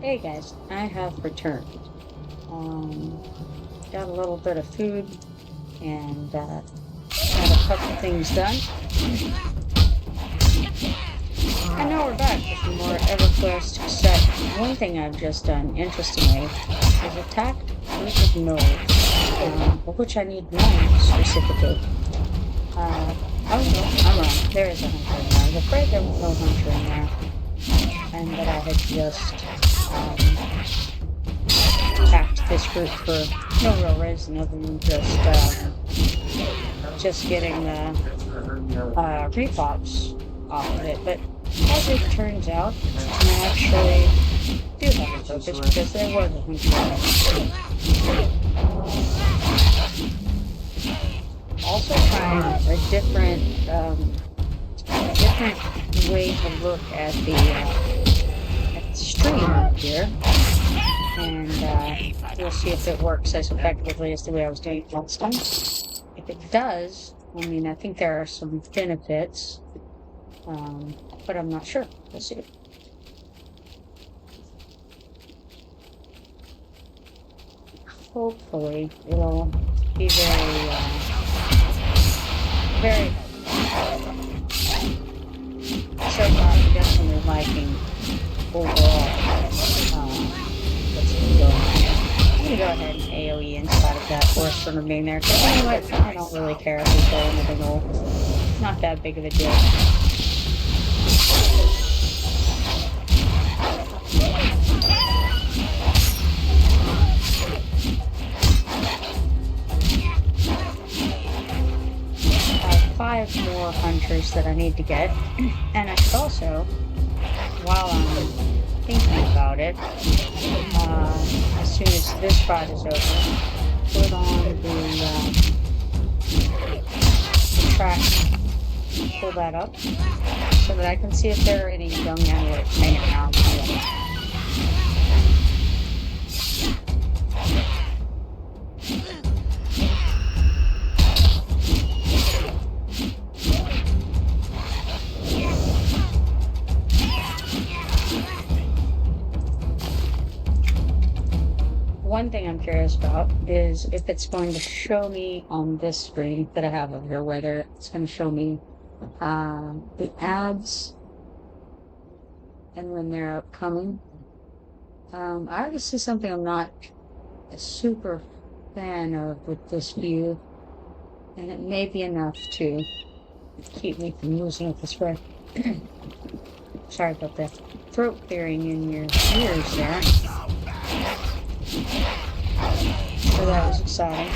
Hey guys, I have returned. Got a little bit of food and got a couple things done. And now we're back with some more EverQuest, except one thing I've just done, interestingly, is attacked a group of gnolls, of which I need one specifically. Oh no, I'm wrong. There is a hunter in there. I was afraid there was no hunter in there. And that I had just attacked this group for no real reason other than just getting the repops off of it. But as it turns out, I actually do have a focus because there was a hunter. Also trying a different way to look at the stream here, and we'll see if it works as effectively as the way I was doing it last time. If it does, I mean, I think there are some benefits, but I'm not sure. We'll see. Hopefully, it'll be very so far, I'm definitely liking overall what's going on here. I'm gonna go ahead and AoE inside of that forest from being there, because you know what, I don't really care if we go into the gnoll. It's not that big of a deal. I have 5 more hunters that I need to get, and I should also, while I'm thinking about it, as soon as this spot is over, put on the track, pull that up, so that I can see if there are any young antelopes hanging around here. One thing I'm curious about is if it's going to show me on this screen that I have over here, whether it's going to show me the ads and when they're upcoming. This is something I'm not a super fan of with this view, and it may be enough to keep me from losing it this way. Sorry about that throat clearing in your ears there. So that was exciting.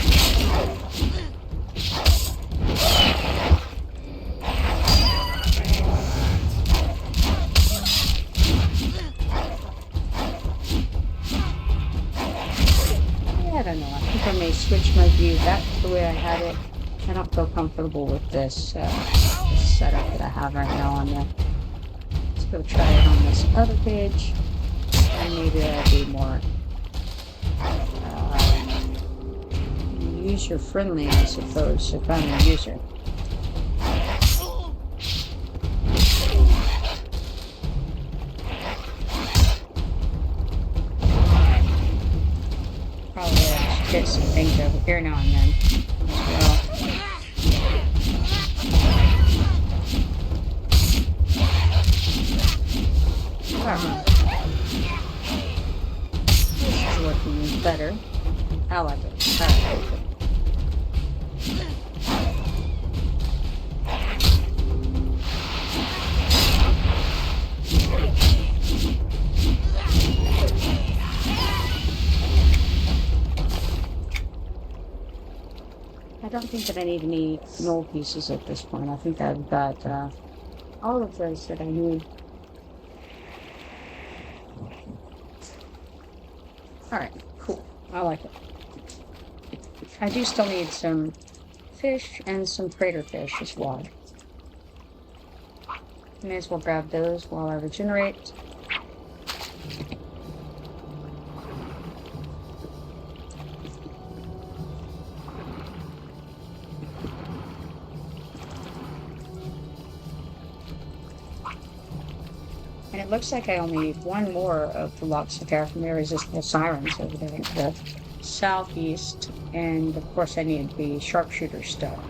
I don't know. I think I may switch my view back to the way I had it. I don't feel comfortable with this setup that I have right now on there. Let's go try it on this other page, and maybe that'll be more user friendly, I suppose, if I'm a user. Probably I should get some things over here now and then as well. This is looking better. I like it. I don't think that I need any gnoll pieces at this point. I think I've got all of those that I need. Alright, cool. I like it. I do still need some fish and some crater fish as well. May as well grab those while I regenerate. looks like I only need one more of the locks of terror from the irresistible sirens over there to the southeast, and of course I need the sharpshooter stuff.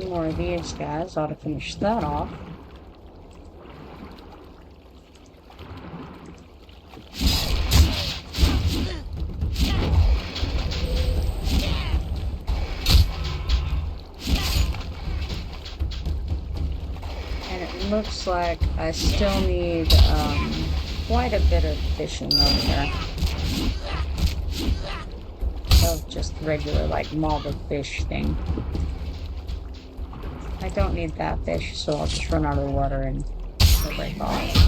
More of these guys ought to finish that off. And it looks like I still need quite a bit of fishing over there. Of just regular like mob of fish thing. I don't need that fish, so I'll just run out of the water and go break off.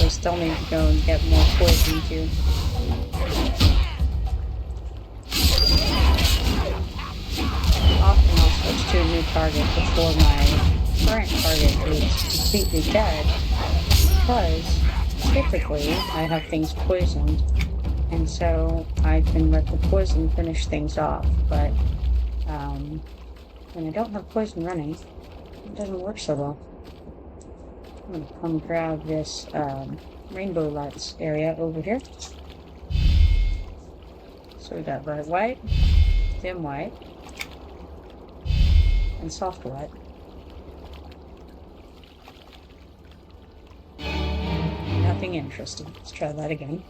Still need to go and get more poison too. Often I'll switch to a new target before my current target is completely dead, because typically I have things poisoned, and so I can let the poison finish things off, but when I don't have poison running, it doesn't work so well. I'm going to come grab this rainbow lights area over here. So we got bright white, dim white, and soft white. Nothing interesting. Let's try that again.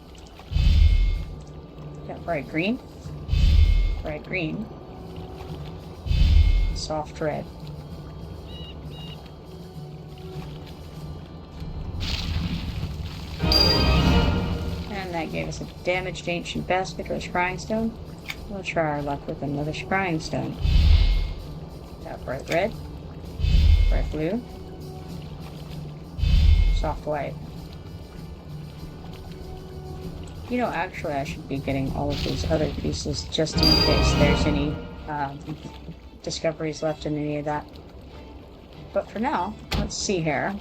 Got bright green, soft red. That gave us a damaged ancient basket or a scrying stone. We'll try our luck with another scrying stone. Got bright red, bright blue, soft white. You know, actually I should be getting all of these other pieces just in case there's any discoveries left in any of that. But for now, let's see here.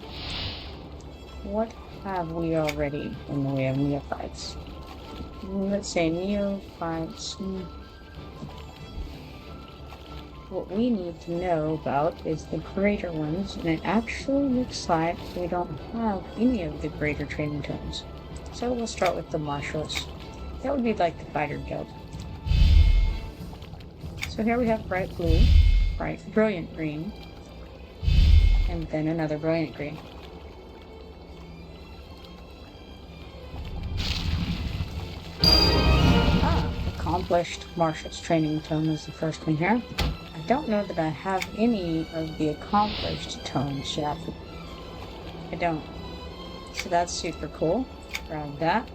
What have we already in the way of neophytes? Let's say neophytes. What we need to know about is the greater ones, and it actually looks like we don't have any of the greater training tomes. So we'll start with the marshals. That would be like the fighter guild. So here we have bright blue, brilliant green, and then another brilliant green. Accomplished Marshal's Training Tome is the first one here. I don't know that I have any of the accomplished tomes yet. I don't. So that's super cool. Grab that.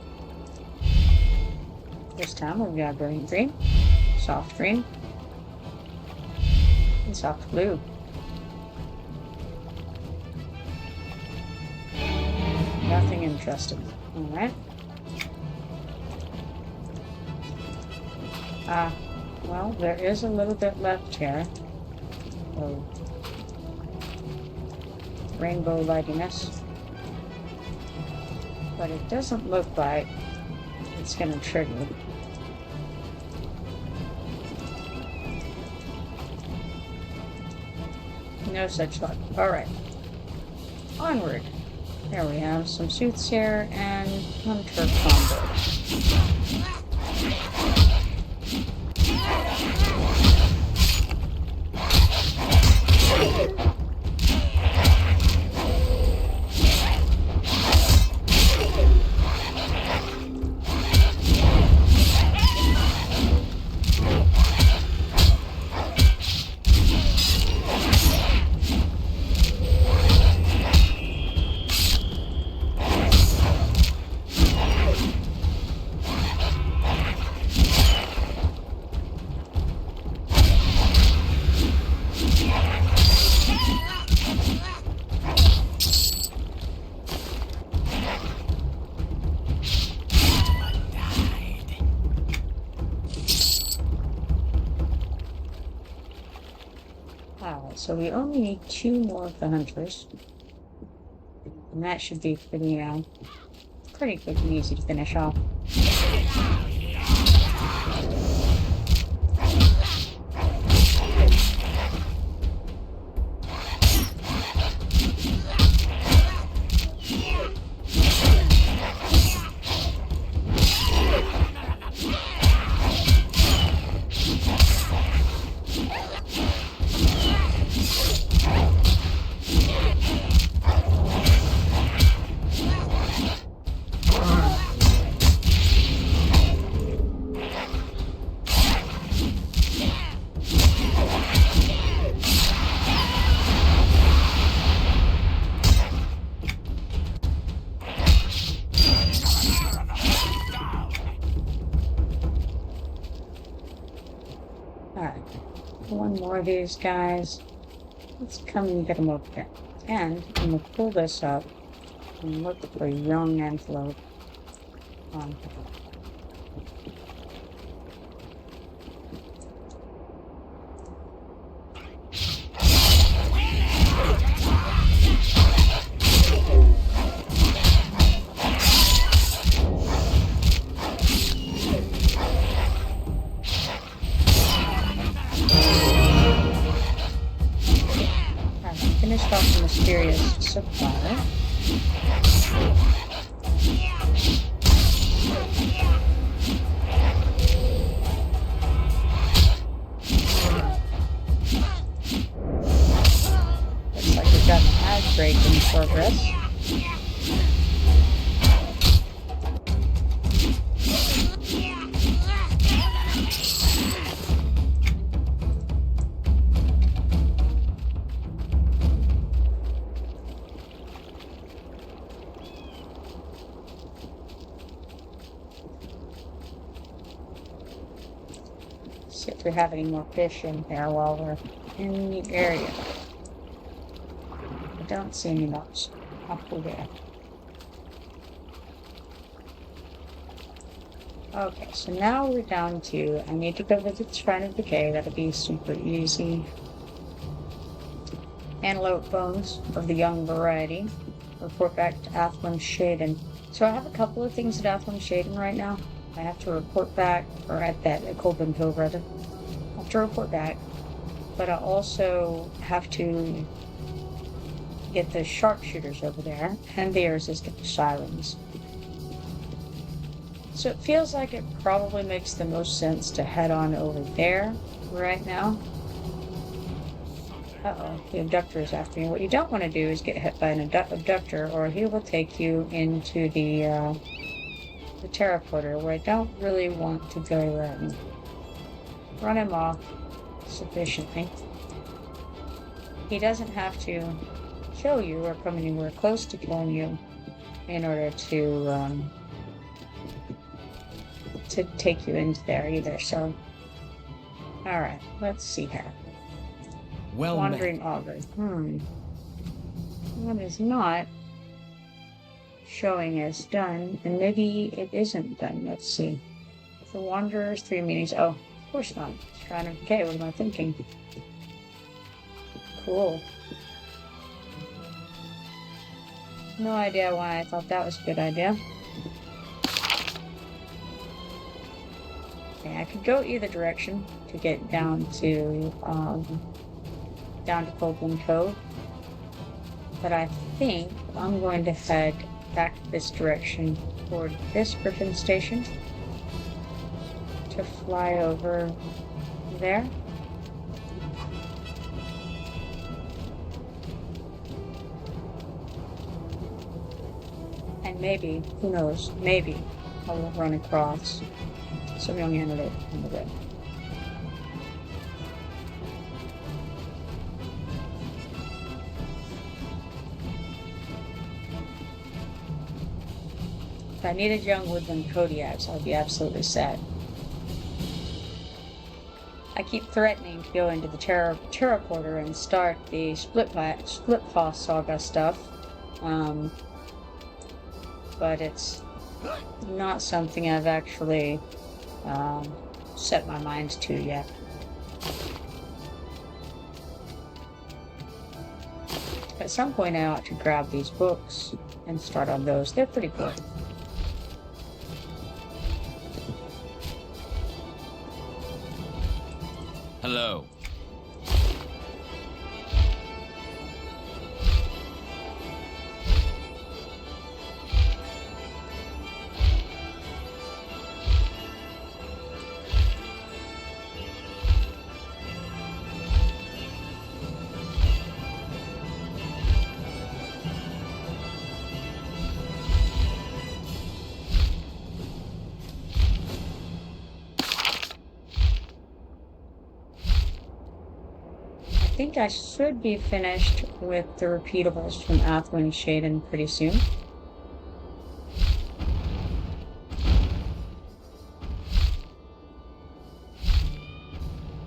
This time we've got brilliant green, soft green, and soft blue. Nothing interesting. Alright. Well, there is a little bit left here. Oh. Rainbow lightiness. But it doesn't look like it's going to trigger. No such luck. Alright. Onward. There we have some suits here and hunter combo. so we only need 2 more of the hunters. And that should be pretty quick and easy to finish off. More of these guys. Let's come and get them over there. And I'm going to pull this up and look for a young antelope. Finished off the mysterious supplier. Looks like we've got an ad break in progress. See if we have any more fish in here while we're in the area. I don't see any much up there. Okay, so now we're down to, I need to go visit the Shrine of Decay. That'll be super easy. Antelope bones of the young variety. Report back to Athlam Shaden. So I have a couple of things at Athlam Shaden right now. I have to report back, or at Coldwind Cove rather. I have to report back, but I also have to get the sharpshooters over there, and the resistant Sirens. So it feels like it probably makes the most sense to head on over there right now. Uh-oh, the abductor is after me. What you don't want to do is get hit by an abductor, or he will take you into the teleporter, where I don't really want to go and run him off sufficiently. He doesn't have to kill you or come anywhere close to killing you in order to take you into there either. So, all right, let's see here. Well, Wandering auger. That is not showing as done, and maybe it isn't done. Let's see. The Wanderers, 3 meetings. Oh, of course not. Shrine of Decay, what am I thinking? Cool. No idea why I thought that was a good idea. Okay, I could go either direction to get down to Coldwind Cove, but I think I'm going to head back this direction toward this griffin station to fly over there. And maybe, who knows, maybe I will run across some young antelope on the way. If I needed young woodland Kodiaks, I'd be absolutely sad. I keep threatening to go into the Terraporter and start the Split Paw Saga stuff, but it's not something I've actually set my mind to yet. at some point I ought to grab these books and start on those. They're pretty cool. Hello. I think I should be finished with the repeatables from Athwin Shaden pretty soon.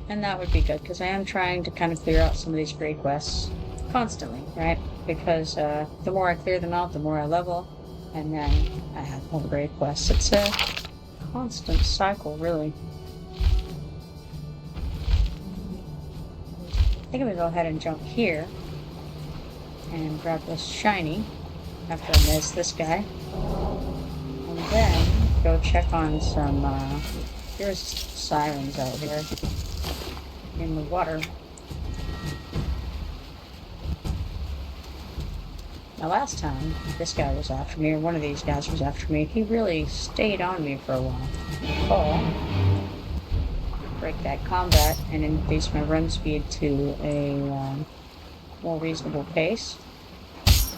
And that would be good, because I am trying to kind of clear out some of these great quests constantly, right? Because the more I clear them out, the more I level, and then I have more great quests. It's a constant cycle, really. I think I'm gonna go ahead and jump here and grab this shiny after I miss this guy. And then go check on some, here's Sirens out here in the water. Now last time this guy was after me, or one of these guys was after me, he really stayed on me for a while. Break that combat and increase my run speed to a more reasonable pace. This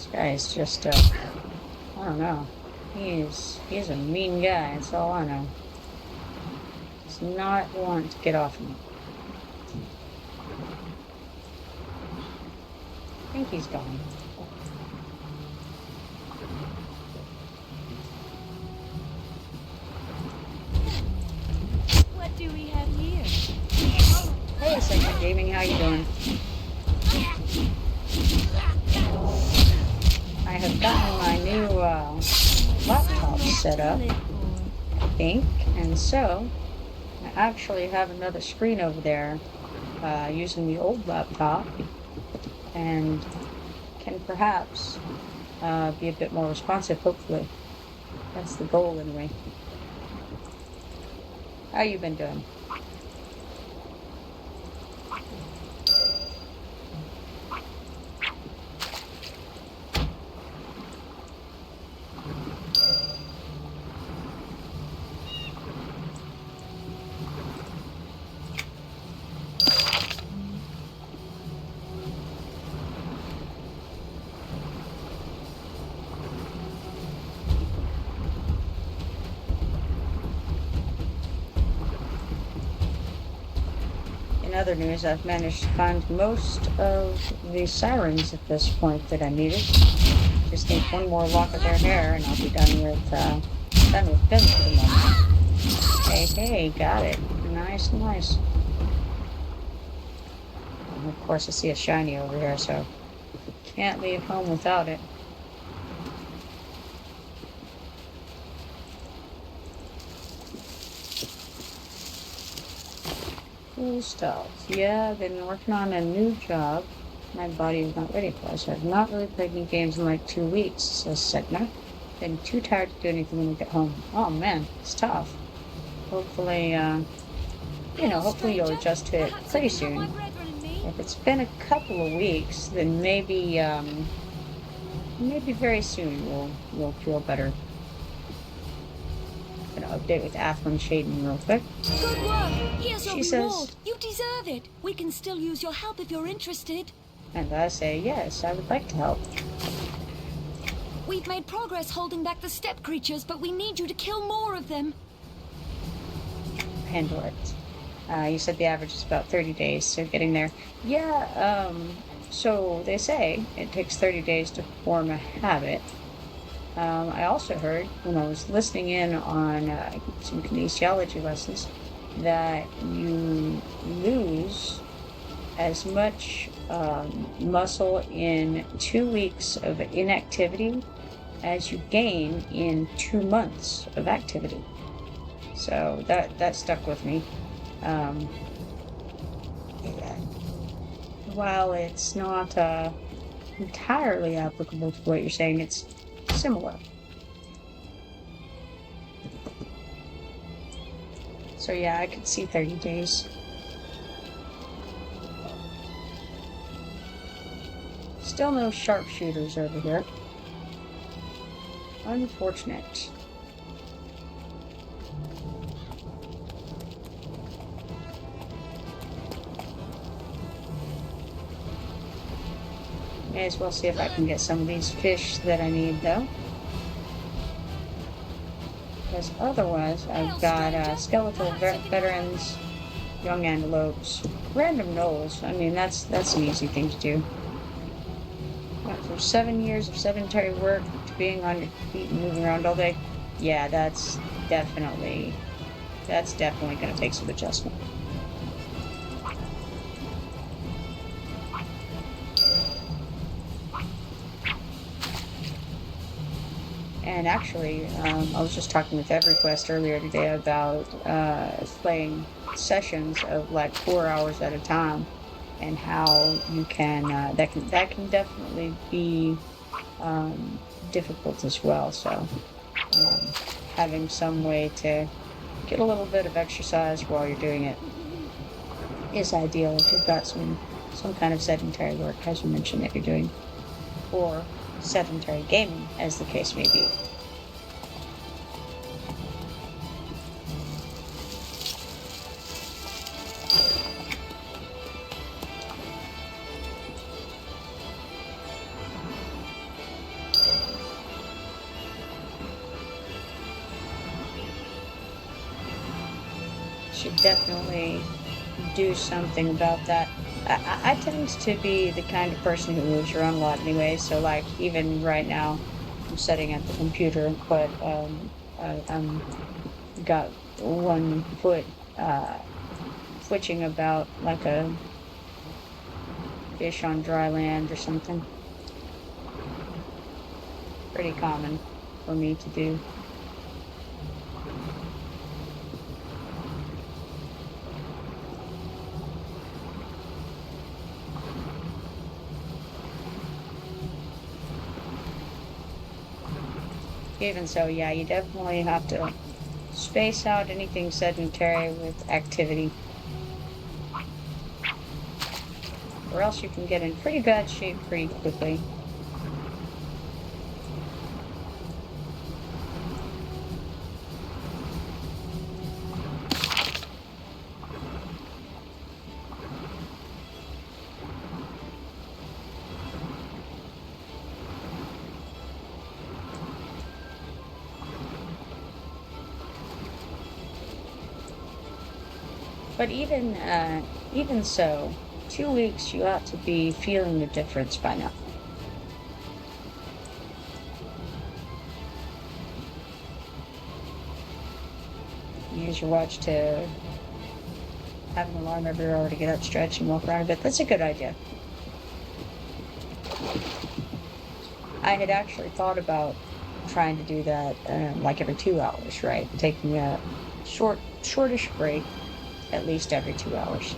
guy is just, I don't know. He's a mean guy, that's all I know. Does not want to get off me. I think he's gone. What do we have here? Hey, Second Gaming, how you doing? I have gotten my new laptop set up, I think, and so I actually have another screen over there using the old laptop, and can perhaps be a bit more responsive, hopefully. That's the goal, anyway. How you been doing? In other news, I've managed to find most of the Sirens at this point that I needed. Just need one more lock of their hair and I'll be done with them for the moment. Hey, got it. Nice, nice. And of course I see a shiny over here, so can't leave home without it. Cool stuff. Yeah, I've been working on a new job. My body is not ready for it, so I've not really played any games in like 2 weeks, says Segna. Been too tired to do anything when we get home. Oh man, it's tough. Hopefully, hopefully you'll adjust to it pretty soon. If it's been a couple of weeks, then maybe very soon you'll feel better. Gonna update with Athwin Shaden real quick. Good work! Here's your She reward. says, You deserve it. We can still use your help if you're interested. and I say, yes, I would like to help. We've made progress holding back the steppe creatures, but we need you to kill more of them. Handle it. You said the average is about 30 days, so getting there. Yeah, so they say it takes 30 days to form a habit. I also heard, when I was listening in on some kinesiology lessons, that you lose as much muscle in 2 weeks of inactivity as you gain in 2 months of activity. So that stuck with me. while it's not entirely applicable to what you're saying, it's similar. So yeah, I could see 30 days. Still no sharpshooters over here. Unfortunate. May as well see if I can get some of these fish that I need, though. Because otherwise, I've got skeletal veterans, young antelopes, random gnolls. I mean, that's an easy thing to do. From 7 years of sedentary work to being on your feet and moving around all day, yeah, that's definitely going to take some adjustment. And actually, I was just talking with EverQuest earlier today about playing sessions of like 4 hours at a time, and how you can that can definitely be difficult as well. So having some way to get a little bit of exercise while you're doing it is ideal if you've got some kind of sedentary work, as you mentioned, that you're doing, or sedentary gaming, as the case may be. Should definitely do something about that. I tend to be the kind of person who moves around a lot anyway, so like even right now I'm sitting at the computer, but I'm got one foot twitching about like a fish on dry land or something. Pretty common for me to do. Even so, yeah, you definitely have to space out anything sedentary with activity, or else you can get in pretty bad shape pretty quickly. But even so, 2 weeks you ought to be feeling the difference by now. Use your watch to have an alarm every hour to get up, stretch, and walk around a bit. That's a good idea. I had actually thought about trying to do that like every 2 hours, right? Taking a shortish break at least every 2 hours.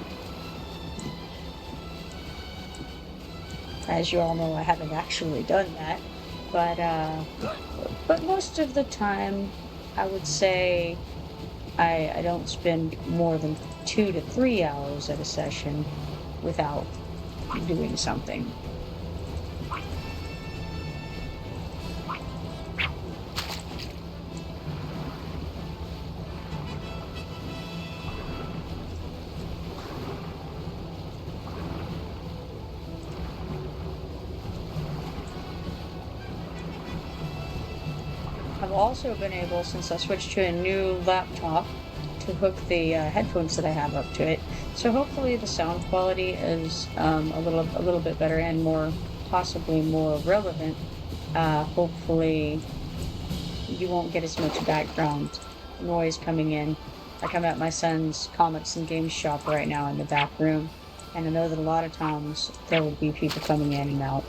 As you all know, I haven't actually done that, but most of the time, I would say I don't spend more than 2 to 3 hours at a session without doing something. I've also been able, since I switched to a new laptop, to hook the headphones that I have up to it. So hopefully the sound quality is a little bit better and possibly more relevant. Hopefully you won't get as much background noise coming in. Like I'm at my son's comics and games shop right now in the back room, and I know that a lot of times there will be people coming in and out,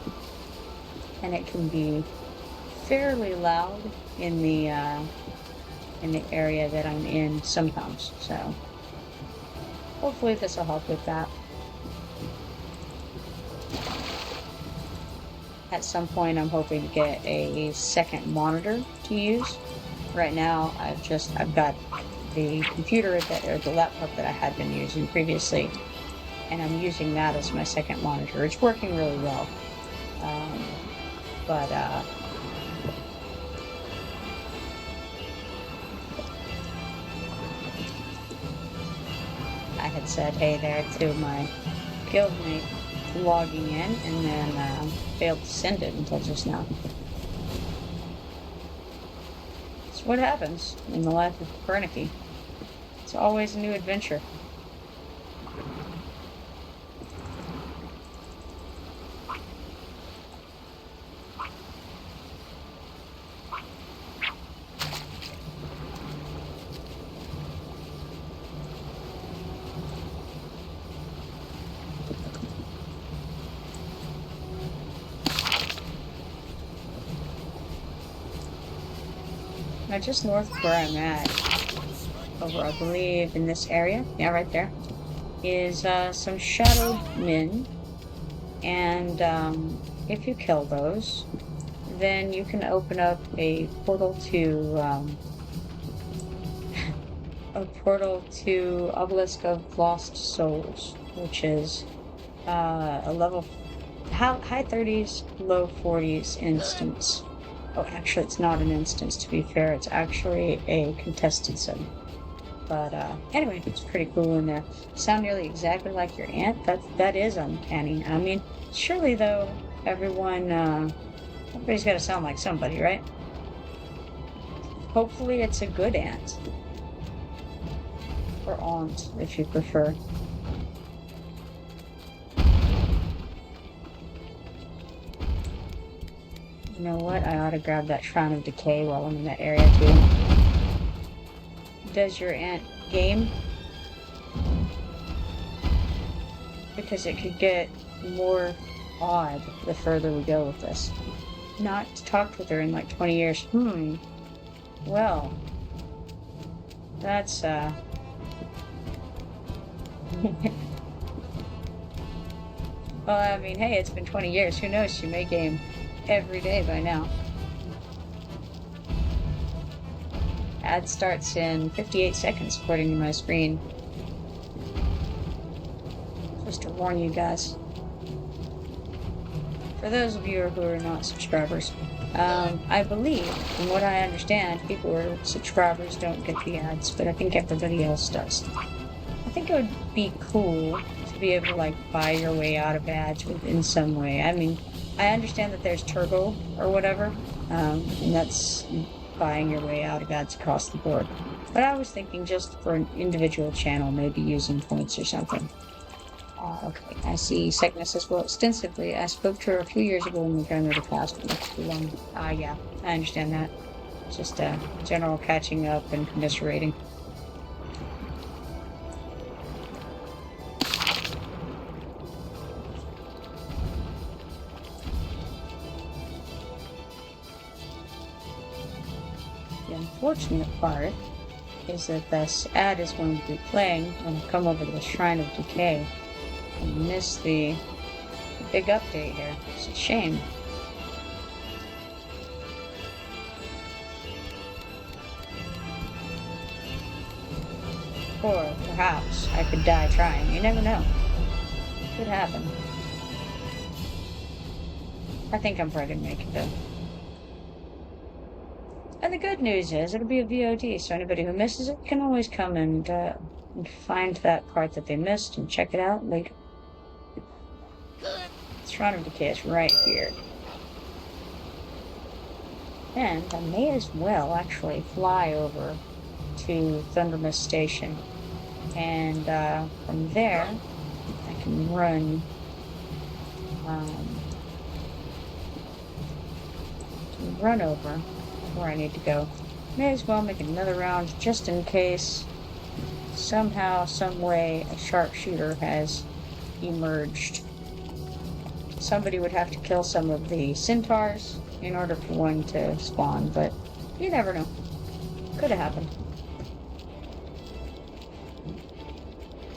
and it can be fairly loud in the area that I'm in sometimes. So hopefully this will help with that. at some point I'm hoping to get a second monitor to use. Right now I've got the computer or the laptop that I had been using previously, and I'm using that as my second monitor. It's working really well. But I had said hey there to my guildmate logging in, and then failed to send it until just now. It's what happens in the life of Copernicus. It's always a new adventure. Now, just north of where I'm at, over, I believe, in this area, yeah, right there, is some shadowed men, and if you kill those, then you can open up a portal to Obelisk of Lost Souls, which is a level high 30s, low 40s instance. Oh, actually, it's not an instance, to be fair. It's actually a contested zone. But anyway, it's pretty cool in there. Sound nearly exactly like your aunt. That is uncanny. I mean, surely though, everybody's got to sound like somebody, right? Hopefully, it's a good aunt, or aunt, if you prefer. You know what? I ought to grab that Shrine of Decay while I'm in that area too. Does your aunt game? Because it could get more odd the further we go with this. Not talked with her in like 20 years. Well, that's well, I mean, hey, it's been 20 years. Who knows? She may game every day by now. Ad starts in 58 seconds according to my screen. Just to warn you guys. For those of you who are not subscribers, I believe, from what I understand, people who are subscribers don't get the ads, but I think everybody else does. I think it would be cool to be able to like buy your way out of ads in some way. I mean, I understand that there's turbo or whatever, and that's buying your way out of ads across the board. But I was thinking just for an individual channel, maybe using points or something. Okay, I see Cygnus as well extensively. I spoke to her a few years ago when the grandmother passed me. Too long. Yeah, I understand that. Just general catching up and commiserating. The unfortunate part is that this ad is going to be playing when I come over to the Shrine of Decay and miss the big update here. It's a shame. Or perhaps I could die trying. You never know. Could happen. I think I'm probably gonna make it though. And the good news is it'll be a VOD, so anybody who misses it can always come and find that part that they missed and check it out later. Shrine of Decay is right here. And I may as well actually fly over to Thundermist Station. And from there, I can run over where I need to go. May as well make another round just in case somehow, some way, a sharpshooter has emerged. Somebody would have to kill some of the centaurs in order for one to spawn, but you never know. Could have happened.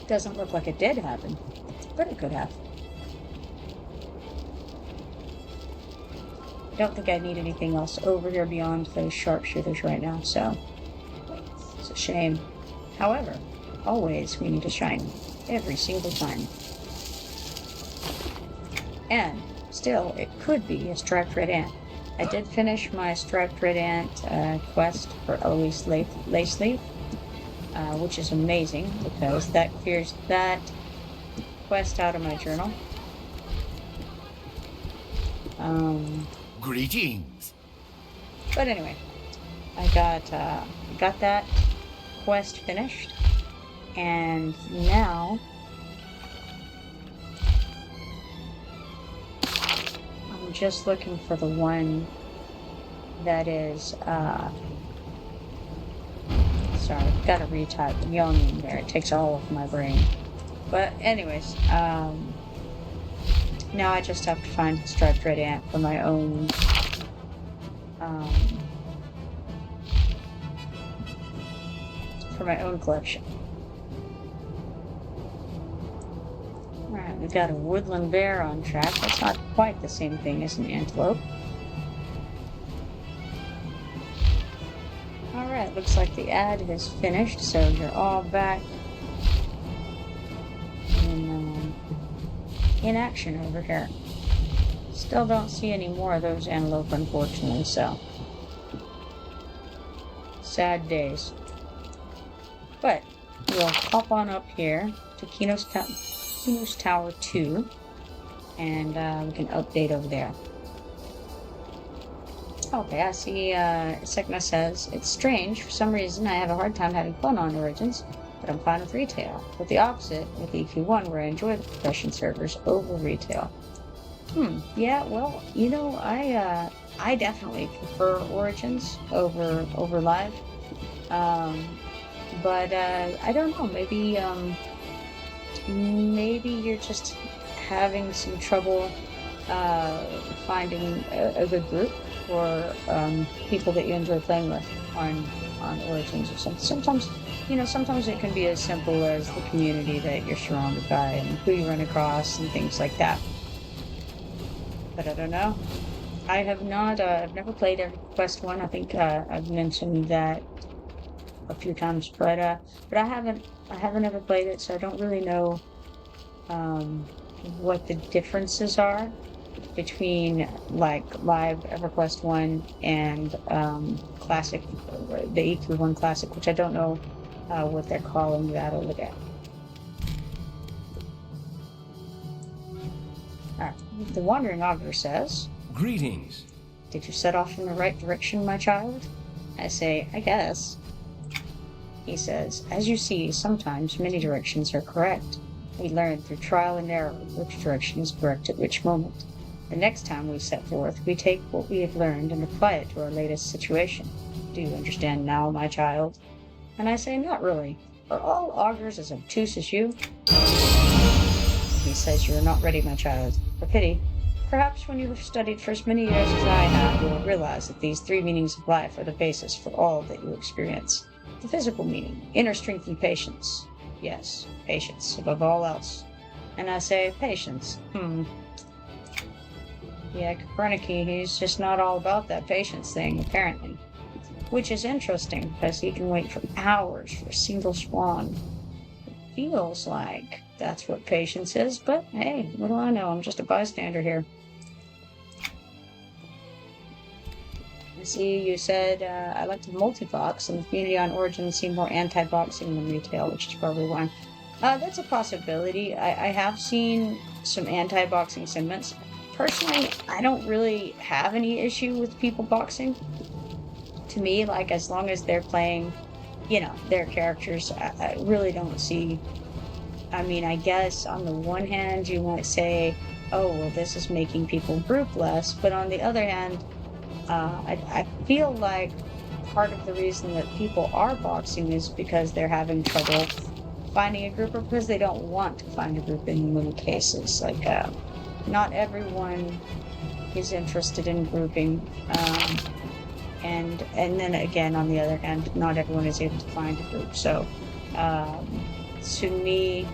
Doesn't look like it did happen, but it could have. I don't think I need anything else over here beyond those sharpshooters right now, so it's a shame. However, always we need to shine every single time. And still, it could be a striped red ant. I did finish my striped red ant quest for Elowys Laceleaf, which is amazing because that clears that quest out of my journal. Greetings. But anyway, I got that quest finished, and now I'm just looking for the one that is sorry, gotta retype the young in there. It takes all of my brain. But anyways, now I just have to find a striped red ant for my own collection. Alright, we've got a woodland bear on track. That's not quite the same thing as an antelope. Alright, looks like the ad is finished, so you're all back in action over here. Still don't see any more of those antelope, unfortunately, so sad days. But we'll hop on up here to Qeynos Tower 2, and we can update over there. Okay, I see Sekna says, it's strange, for some reason I have a hard time having fun on Origins, but I'm fine with retail. But the opposite with EQ1, where I enjoy the profession servers over retail. Yeah, well, you know, I definitely prefer Origins over live. But I don't know, maybe you're just having some trouble finding a good group or people that you enjoy playing with on Origins or something. Sometimes it can be as simple as the community that you're surrounded by and who you run across and things like that. But I don't know. I have not, I've never played EverQuest 1. I think I've mentioned that a few times, but I haven't ever played it, so I don't really know what the differences are between like live EverQuest 1 and classic, the EQ1 classic, which I don't know what they're calling that over there. Alright, the Wandering Augur says, Greetings. Did you set off in the right direction, my child? I say, I guess. He says, as you see, sometimes many directions are correct. We learn through trial and error which direction is correct at which moment. The next time we set forth, we take what we have learned and apply it to our latest situation. Do you understand now, my child? And I say, not really. Are all augurs as obtuse as you? He says, you are not ready, my child. For pity. Perhaps when you have studied for as many years as I have, you will realize that these three meanings of life are the basis for all that you experience. The physical meaning, inner strength and patience. Yes, patience, above all else. And I say, patience. Yeah, Copernicus, he's just not all about that patience thing, apparently. Which is interesting, because he can wait for hours for a single spawn. It feels like that's what patience is, but hey, what do I know? I'm just a bystander here. I see you said, I like to multi-box, and the community on Origins seem more anti-boxing than retail, which is probably why. That's a possibility. I have seen some anti-boxing sentiments. Personally, I don't really have any issue with people boxing. To me, like, as long as they're playing, their characters, I really don't see... I mean, I guess on the one hand, you might say, oh, well, this is making people group less, but on the other hand, I feel like part of the reason that people are boxing is because they're having trouble finding a group, or because they don't want to find a group in many cases. Like, not everyone is interested in grouping, and then again, on the other hand, not everyone is able to find a group. So, to me,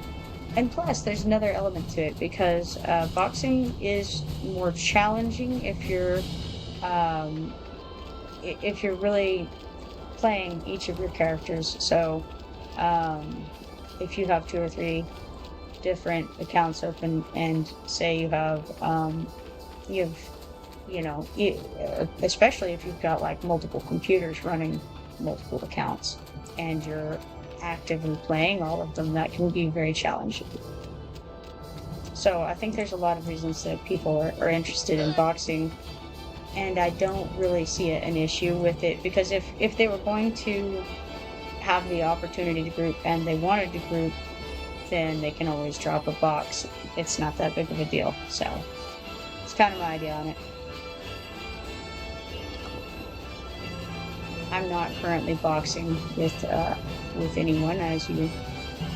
and plus, there's another element to it, because boxing is more challenging if you're if you're really playing each of your characters, so if you have 2 or 3 different accounts open, and say you have especially if you've got like multiple computers running multiple accounts and you're actively playing all of them, that can be very challenging. So I think there's a lot of reasons that people are interested in boxing, and I don't really see an issue with it, because if they were going to have the opportunity to group and they wanted to group, then they can always drop a box. It's not that big of a deal. So it's kind of my idea on it. I'm not currently boxing with anyone, as you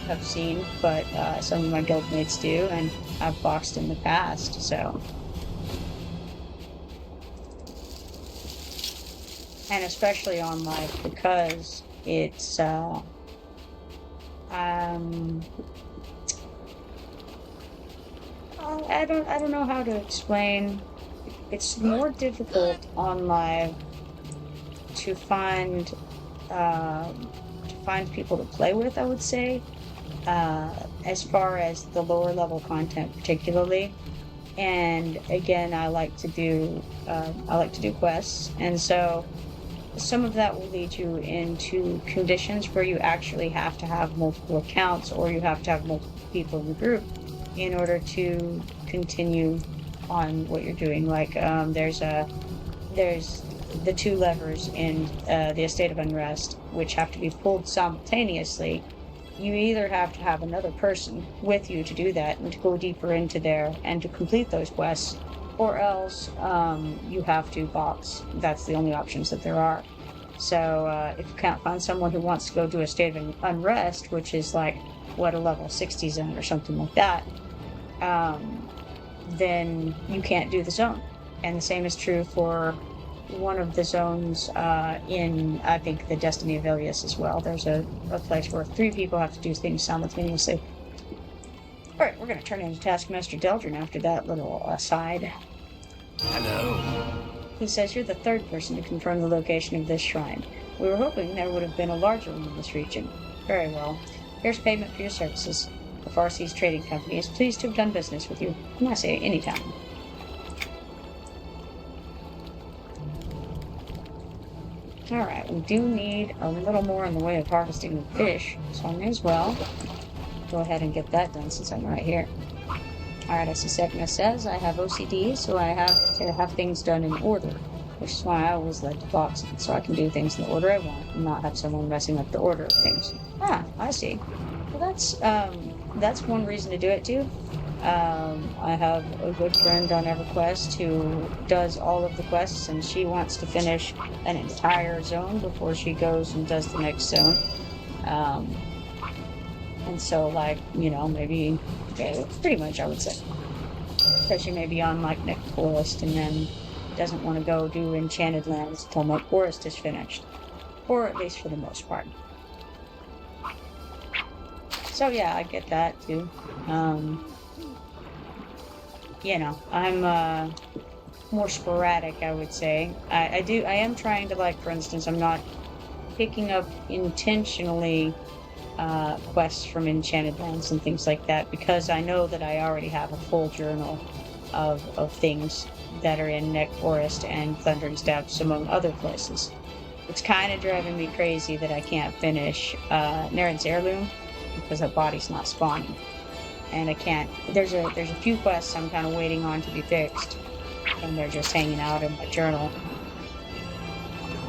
have seen, but some of my guildmates do, and I've boxed in the past, so. And especially on live, because it's I don't know how to explain. It's more difficult on live to find people to play with, I would say, as far as the lower level content particularly. And again, I like to do quests, and so some of that will lead you into conditions where you actually have to have multiple accounts, or you have to have multiple people in the group in order to continue on what you're doing. Like there's the 2 levers in the Estate of Unrest, which have to be pulled simultaneously. You either have to have another person with you to do that and to go deeper into there and to complete those quests, or else you have to box. That's the only options that there are. So if you can't find someone who wants to go do a State of Unrest, which is like, what, a level 60 zone or something like that, then you can't do the zone. And the same is true for one of the zones in, I think, the Destiny of Elowys as well. There's a place where 3 people have to do things simultaneously. Alright, we're going to turn into Taskmaster Deldrin after that little aside. Hello. He says, you're the 3rd person to confirm the location of this shrine. We were hoping there would have been a larger one in this region. Very well. Here's payment for your services. The Farseas Trading Company is pleased to have done business with you. And I say anytime. Alright, we do need a little more in the way of harvesting the fish, so I may as well go ahead and get that done since I'm right here. Alright, as Secna says, I have OCD, so I have to have things done in order, which is why I always like to box, so I can do things in the order I want and not have someone messing up the order of things. Ah, I see. Well, that's one reason to do it too. I have a good friend on EverQuest who does all of the quests, and she wants to finish an entire zone before she goes and does the next zone. And so, like, maybe, pretty much, I would say. So she may be on, like, Nek Forest, and then doesn't want to go do Enchanted Lands until Nek Forest is finished. Or at least for the most part. So, yeah, I get that, too. I'm more sporadic, I would say. I am trying to, like, for instance, I'm not picking up intentionally quests from Enchanted Lands and things like that, because I know that I already have a full journal of things that are in Nek Forest and Thundering Steppes, among other places. It's kind of driving me crazy that I can't finish Naren's Heirloom, because that body's not spawning. And I can't, there's a few quests I'm kind of waiting on to be fixed, and they're just hanging out in my journal.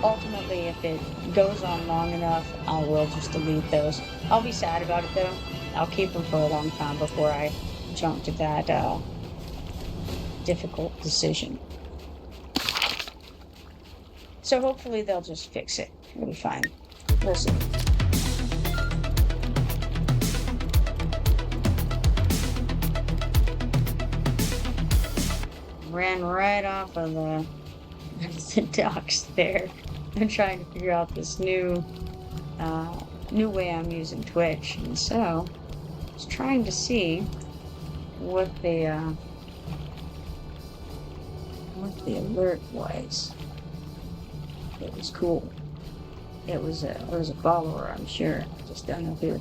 Ultimately, if it goes on long enough, I will just delete those. I'll be sad about it though. I'll keep them for a long time before I jump to that difficult decision. So hopefully they'll just fix it. It'll be fine. We'll see. Ran right off of the docks there. I'm trying to figure out this new way I'm using Twitch, and so I was trying to see what the what the alert was. It was cool. It was a follower, I'm sure. Just don't know who.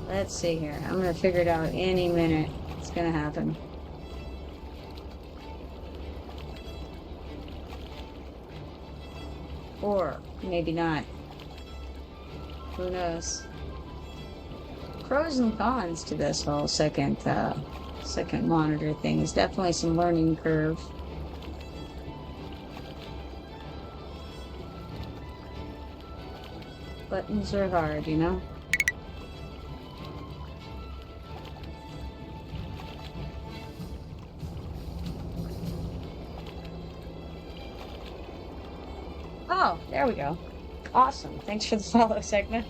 Let's see here. I'm gonna figure it out any minute. It's gonna happen. Or maybe not. Who knows? Pros and cons to this whole second monitor thing. There's definitely some learning curve. Buttons are hard, you know? Oh, there we go. Awesome. Thanks for the follow, Segment.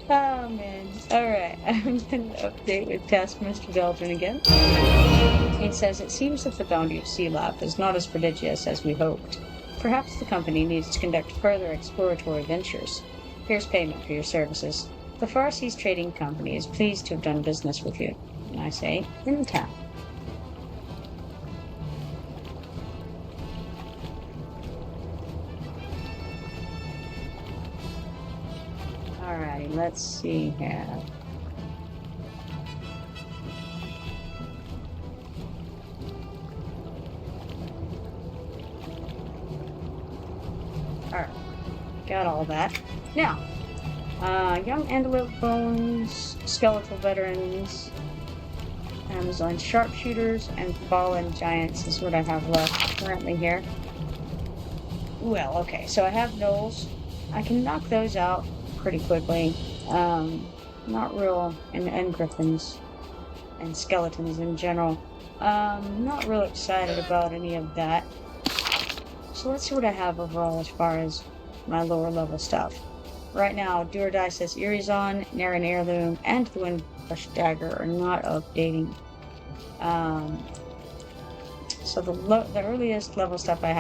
Oh, man. Alright, I'm going to update with Taskmaster Belgian again. It says, it seems that the bounty of Sea Lab is not as prodigious as we hoped. Perhaps the company needs to conduct further exploratory ventures. Here's payment for your services. The Far Seas Trading Company is pleased to have done business with you. And I say, in town. Alrighty, let's see here. Alright, got all that. Now, young antelope bones, skeletal veterans, Amazon sharpshooters, and fallen giants is what I have left currently here. Well, okay, so I have gnolls. I can knock those out pretty quickly. Not real, and griffins and skeletons in general. Not real excited about any of that. So let's see what I have overall as far as my lower level stuff. Right now, Do or Die says Erizon, Naren Heirloom, and the Windrush Dagger are not updating. So the earliest level stuff I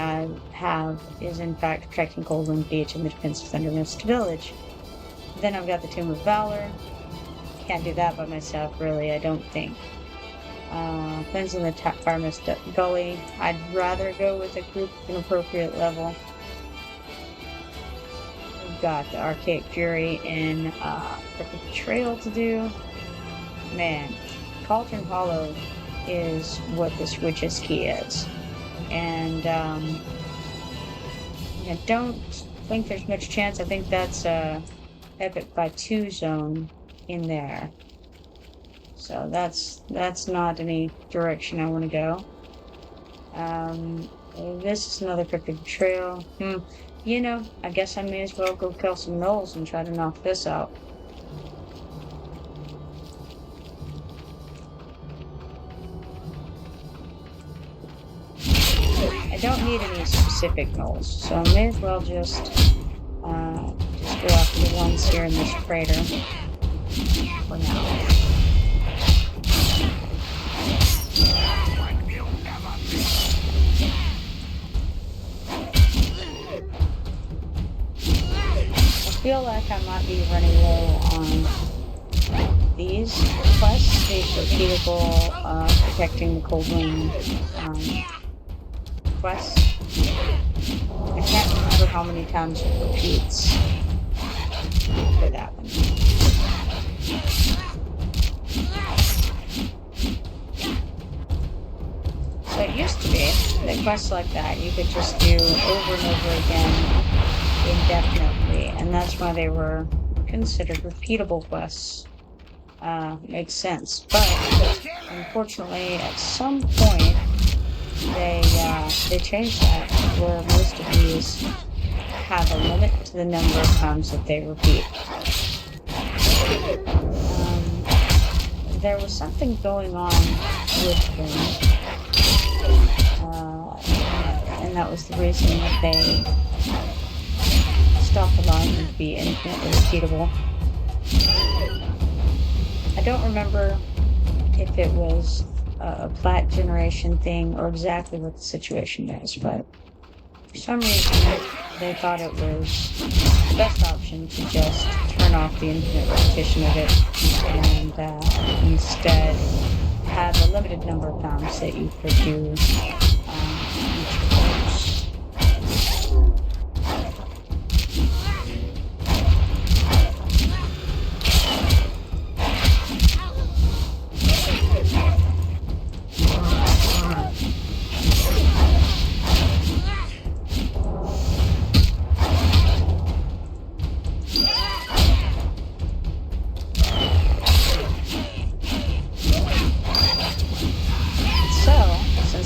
have is in fact protecting Coldwind Beach and the defense of Thundermist Village. Then I've got the Tomb of Valor. Can't do that by myself, really, I don't think. Cleansing the Farmist Gully. I'd rather go with a group of an appropriate level. We've got the Archaic Fury in Perfect Betrayal to do. Man, Cauldron Hollow is what this Witch's Key is. And I don't think there's much chance. I think that's Epic by 2 zone in there. So that's not any direction I want to go. This is another Cryptic Betrayal. You know, I guess I may as well go kill some gnolls and try to knock this out. I don't need any specific gnolls, so I may as well just go after the ones here in this crater for now. I feel like I might be running low on these quests, these repeatable protecting the Coldwind quests. I can't remember how many times it repeats for that one. So it used to be that quests like that you could just do over and over again indefinitely, and that's why they were considered repeatable quests. Makes sense, but unfortunately at some point they changed that where most of these have a limit to the number of times that they repeat. There was something going on with them, and that was the reason that they stopped allowing them to be infinitely repeatable. I don't remember if it was a plat generation thing or exactly what the situation is, but for some reason they thought it was the best option to just turn off the infinite repetition of it and instead have a limited number of times that you could do each course.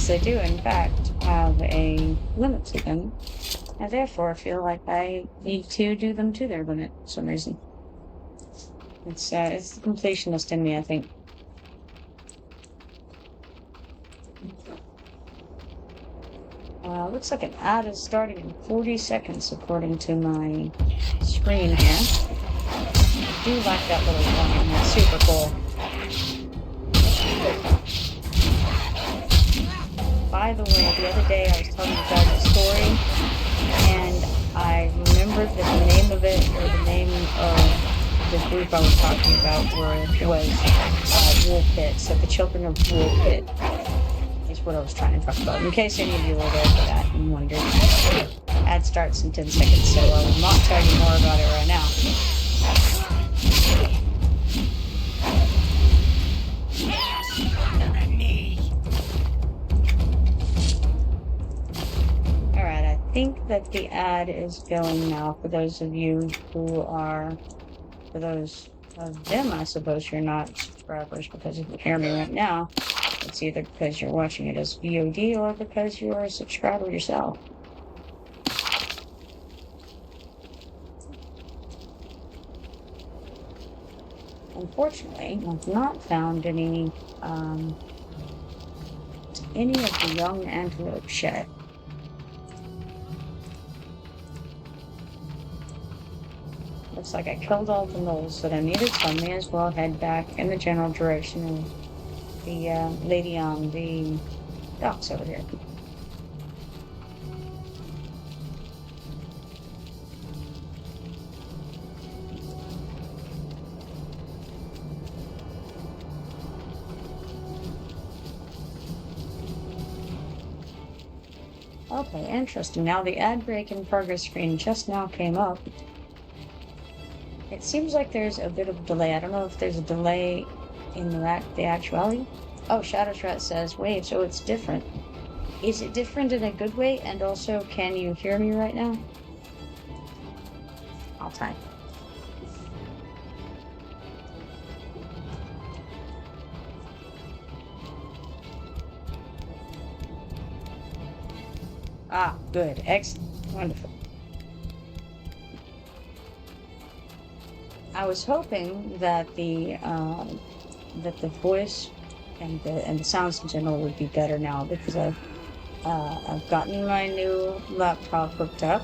They do, in fact, have a limit to them, and therefore feel like I need to do them to their limit for some reason. It's the completionist in me, I think. Looks like an ad is starting in 40 seconds, according to my screen here. I do like that little warning, that's super cool. By the way, the other day I was telling you guys a story, and I remembered that the name of it, or the name of the group I was talking about, was Wool Pit. So the Children of Wool Pit is what I was trying to talk about. In case any of you were there for that and wondered. Ad starts in 10 seconds, so I will not tell you more about it right now. I think that the ad is going now for those of you who are, for those of them, I suppose you're not subscribers because you can hear me right now. It's either because you're watching it as VOD or because you are a subscriber yourself. Unfortunately, I've not found any of the young antelopes yet. Looks like I killed all the moles that I needed, so I may as well head back in the general direction of the lady on the docks over here. Okay, interesting. Now the ad break in progress screen just now came up. It seems like there's a bit of a delay. I don't know if there's a delay in the actuality. Oh, Shadowstrat says, wait, so it's different. Is it different in a good way? And also, can you hear me right now? I'll type. Ah, good. Excellent. Wonderful. I was hoping that the voice and the sounds in general would be better now because I've gotten my new laptop hooked up.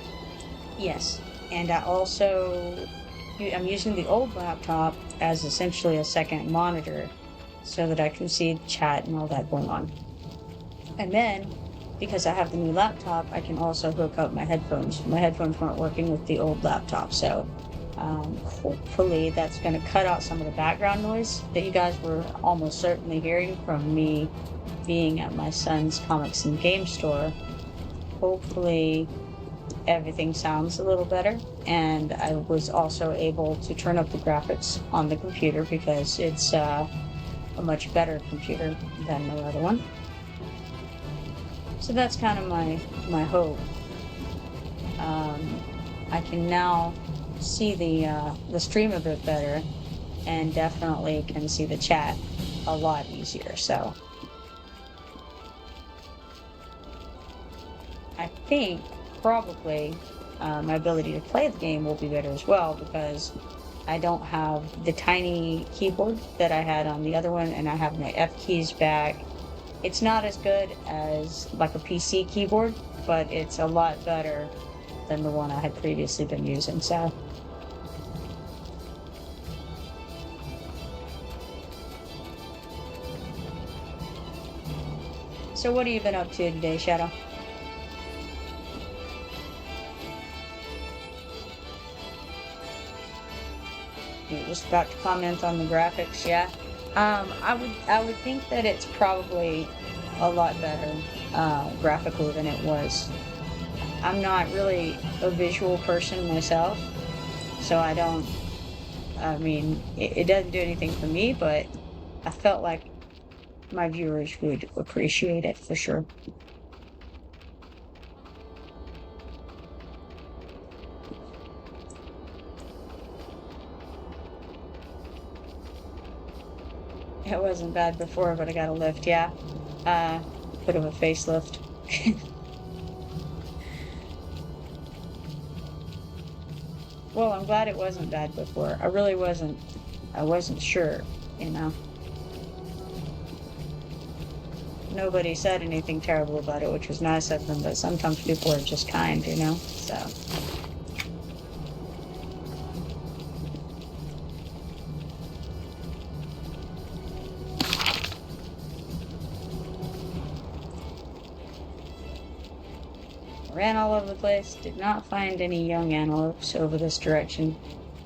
Yes, and I'm using the old laptop as essentially a second monitor so that I can see chat and all that going on. And then, because I have the new laptop, I can also hook up my headphones. My headphones weren't working with the old laptop, so hopefully that's going to cut out some of the background noise that you guys were almost certainly hearing from me being at my son's comics and game store. Hopefully everything sounds a little better, and I was also able to turn up the graphics on the computer because it's a much better computer than my other one. So that's kind of my hope. I can now see the stream a bit better, and definitely can see the chat a lot easier. So I think probably my ability to play the game will be better as well because I don't have the tiny keyboard that I had on the other one, and I have my F keys back. It's not as good as like a PC keyboard, but it's a lot better than the one I had previously been using. So what have you been up to today, Shadow? You were just about to comment on the graphics, yeah. I would think that it's probably a lot better graphically than it was. I'm not really a visual person myself, so I mean, it doesn't do anything for me, but I felt like my viewers would appreciate it for sure. It wasn't bad before, but I got a lift, yeah. Bit of a facelift. Well, I'm glad it wasn't bad before. I really wasn't. I wasn't sure, you know. Nobody said anything terrible about it, which was nice of them, but sometimes people are just kind, you know, so. Ran all over the place, did not find any young antelopes over this direction,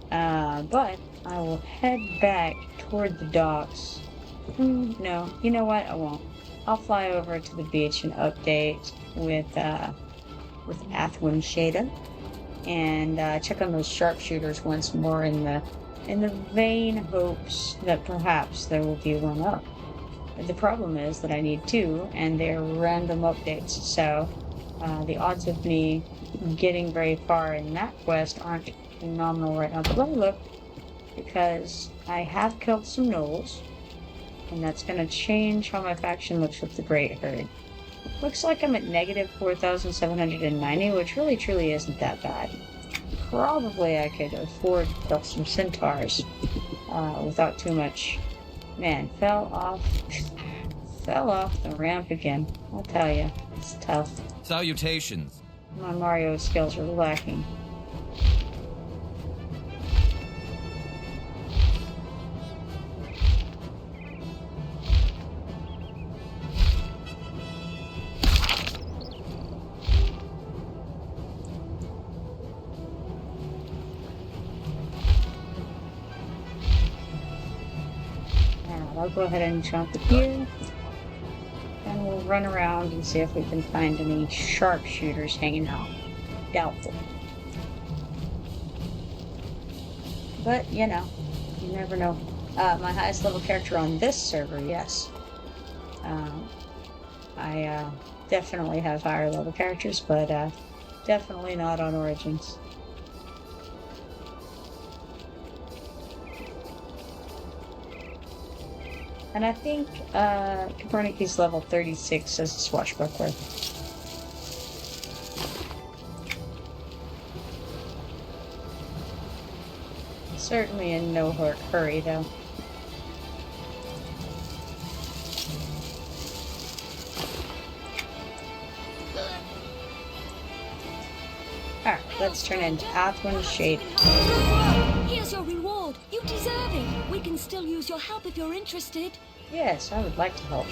but I will head back toward the docks. No, you know what, I won't. I'll fly over to the beach and update with Athwin Shada and check on those sharpshooters once more in the vain hopes that perhaps there will be one up. The problem is that I need two, and they're random updates, so the odds of me getting very far in that quest aren't phenomenal right now. But let me look, because I have killed some gnolls, and that's going to change how my faction looks with the Great Herd. Looks like I'm at negative 4,790, which really truly isn't that bad. Probably I could afford to kill some centaurs without too much. Man, fell off the ramp again. I'll tell you, it's tough. Salutations. My Mario skills are lacking. I'll go ahead and jump here, and we'll run around and see if we can find any sharpshooters hanging out. Doubtful. But, you know, you never know. My highest level character on this server, yes. I definitely have higher level characters, but definitely not on Origins. And I think Copernicus level 36 as a swashbuckler. Certainly in no hurry, though. Alright, let's turn into Athwin Shade. Here's your reward. You deserve it. We can still use your help if you're interested. Yes, I would like to help.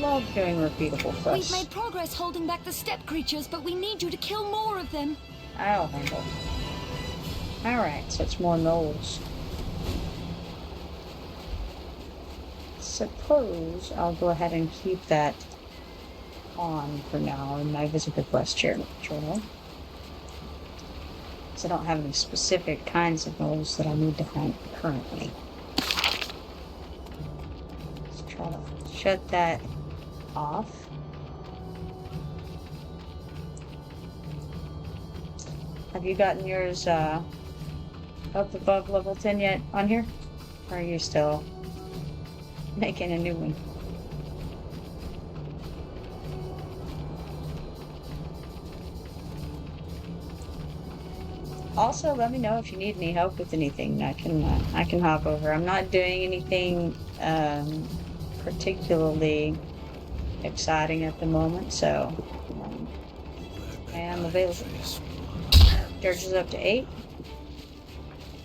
Love doing repeatable quests. We've made progress holding back the steppe creatures, but we need you to kill more of them. I'll handle. Alright, so it's more gnolls. Suppose I'll go ahead and keep that on for now in my visitor quest journal. Because I don't have any specific kinds of gnolls that I need to hunt currently. Let's try to shut that off. Have you gotten yours up above level 10 yet on here? Or are you still making a new one? Also, let me know if you need any help with anything. I can hop over. I'm not doing anything particularly exciting at the moment, so I am available. Dirge is up to 8.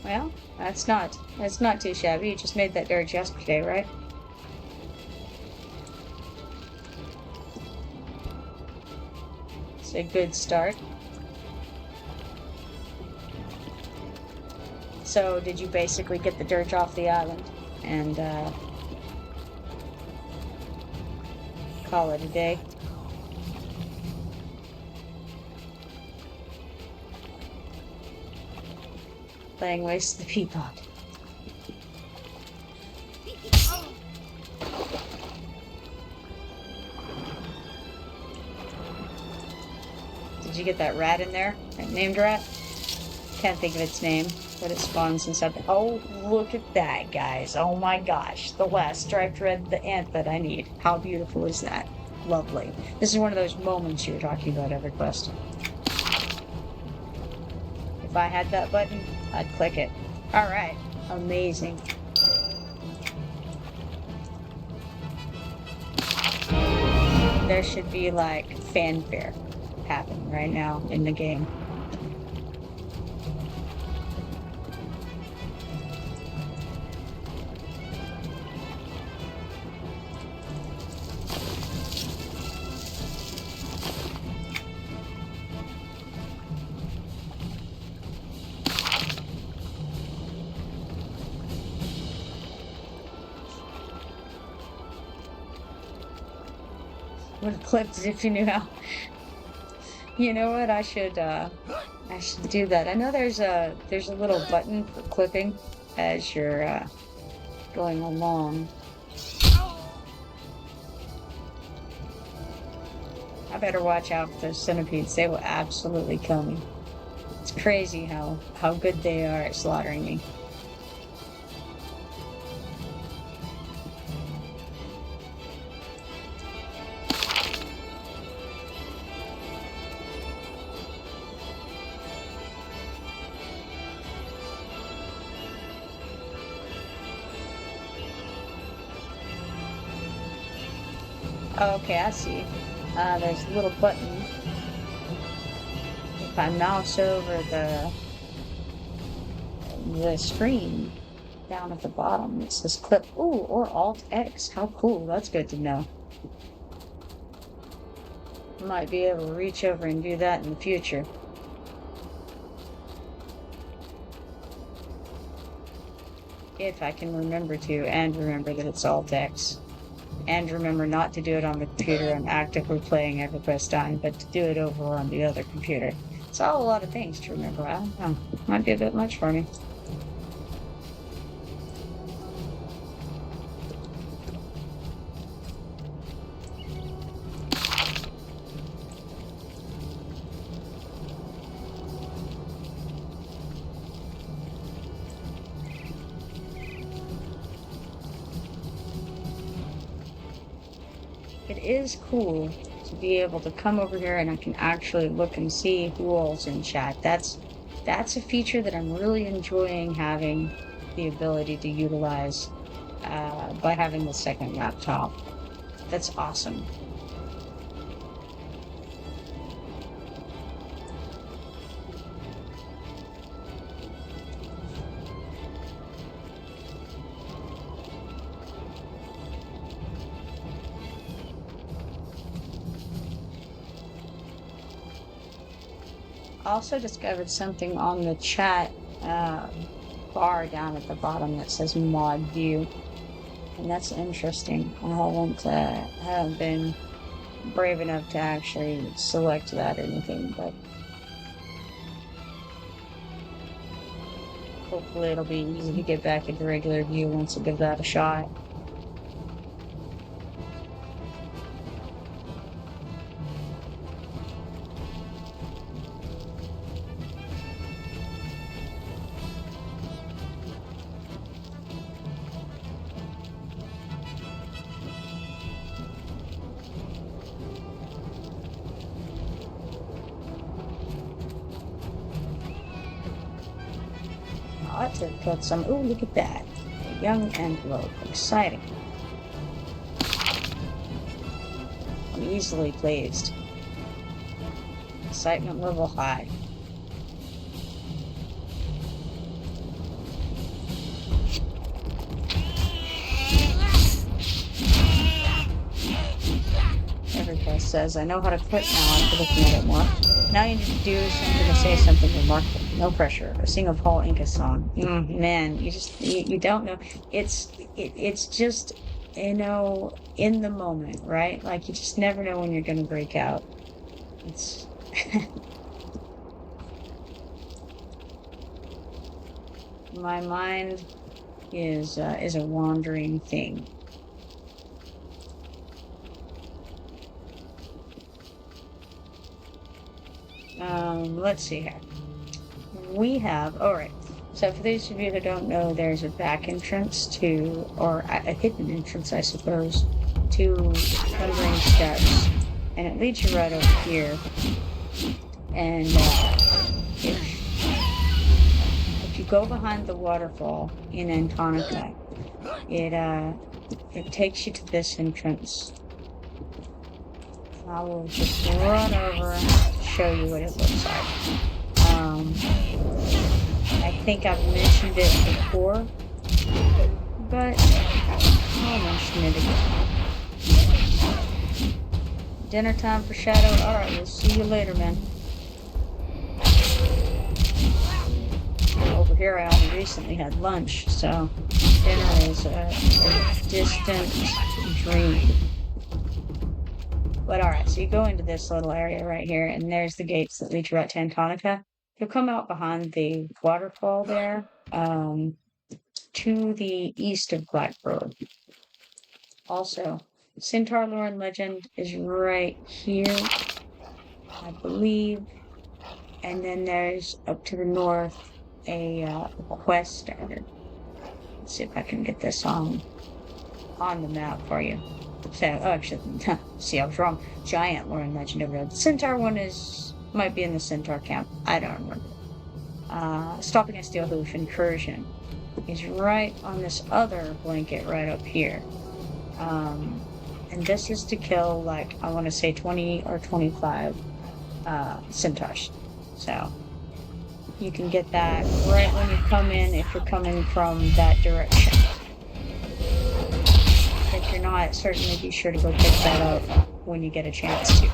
Well, that's not too shabby. You just made that dirge yesterday, right? It's a good start. So, did you basically get the dirt off the island and call it a day? Laying waste to the peapod. Did you get that rat in there? That named rat? Can't think of its name, but it spawns inside the... Oh, look at that, guys. Oh my gosh. The last striped red, the ant that I need. How beautiful is that? Lovely. This is one of those moments you were talking about, EverQuest. If I had that button, I'd click it. Alright. Amazing. There should be, like, fanfare happening right now in the game. Would have clipped it if you knew how. You know what? I should do that. I know there's a little button for clipping as you're going along. I better watch out for those centipedes. They will absolutely kill me. It's crazy how good they are at slaughtering me. Oh, okay, I see. There's a little button. If I mouse over the screen down at the bottom, it says clip. Ooh, or Alt X. How cool. That's good to know. I might be able to reach over and do that in the future. If I can remember to, and remember that it's Alt X. And remember not to do it on the computer I'm actively playing EverQuest on, but to do it over on the other computer. It's all a lot of things to remember. I don't know. Might be a bit much for me. It is cool to be able to come over here and I can actually look and see who all's in chat. That's a feature that I'm really enjoying having the ability to utilize by having the second laptop. That's awesome. Also discovered something on the chat bar down at the bottom that says mod view, and that's interesting. I haven't been brave enough to actually select that or anything, but hopefully it'll be easy to get back into regular view once I give that a shot. ought to have killed some. Ooh, look at that. A young antelope. Exciting. I'm easily pleased. Excitement level high. EverQuest says, I know how to quit now after looking at it more. Now you need to do something to say something remarkable. No pressure. Or sing a Paul Inca song. Man, you don't know. It's just, in the moment, right? Like you just never know when you're gonna break out. It's my mind is a wandering thing. Let's see here. We have, all right. So for those of you who don't know, there's a back entrance to, or a hidden entrance, I suppose, to Thundering Steps, and it leads you right over here. And if you go behind the waterfall in Antonica, it takes you to this entrance. I will just run over and show you what it looks like. I think I've mentioned it before, but I'll mention it again. Dinner time for Shadow. Alright, we'll see you later, man. Over here, I only recently had lunch, so dinner is a distant dream. But alright, so you go into this little area right here, and there's the gates that lead you right to Antonica. You'll come out behind the waterfall there, to the east of Blackbird. Also, Centaur Lore and Legend is right here, I believe. And then there's, up to the north, a quest standard. Let's see if I can get this on the map for you. So, actually, see, I was wrong. Giant Lore and Legend over there. The Centaur one might be in the Centaur camp. I don't remember. Stopping a Steel Hoof incursion is right on this other blanket right up here. And this is to kill, like, I want to say 20 or 25 centaurs. So, you can get that right when you come in if you're coming from that direction. If you're not, certainly be sure to go pick that up when you get a chance to.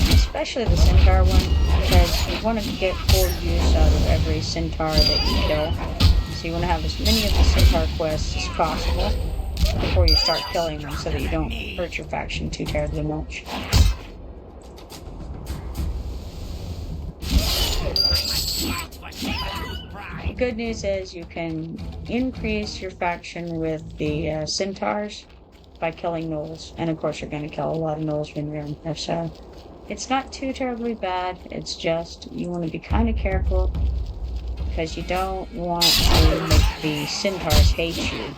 Especially the centaur one, because you want to get full use out of every centaur that you kill. So you want to have as many of the centaur quests as possible before you start killing them so that you don't hurt your faction too terribly much. The good news is you can increase your faction with the centaurs by killing gnolls. And of course you're going to kill a lot of gnolls when you're in there, so it's not too terribly bad. It's just you want to be kind of careful because you don't want to make the centaurs hate you.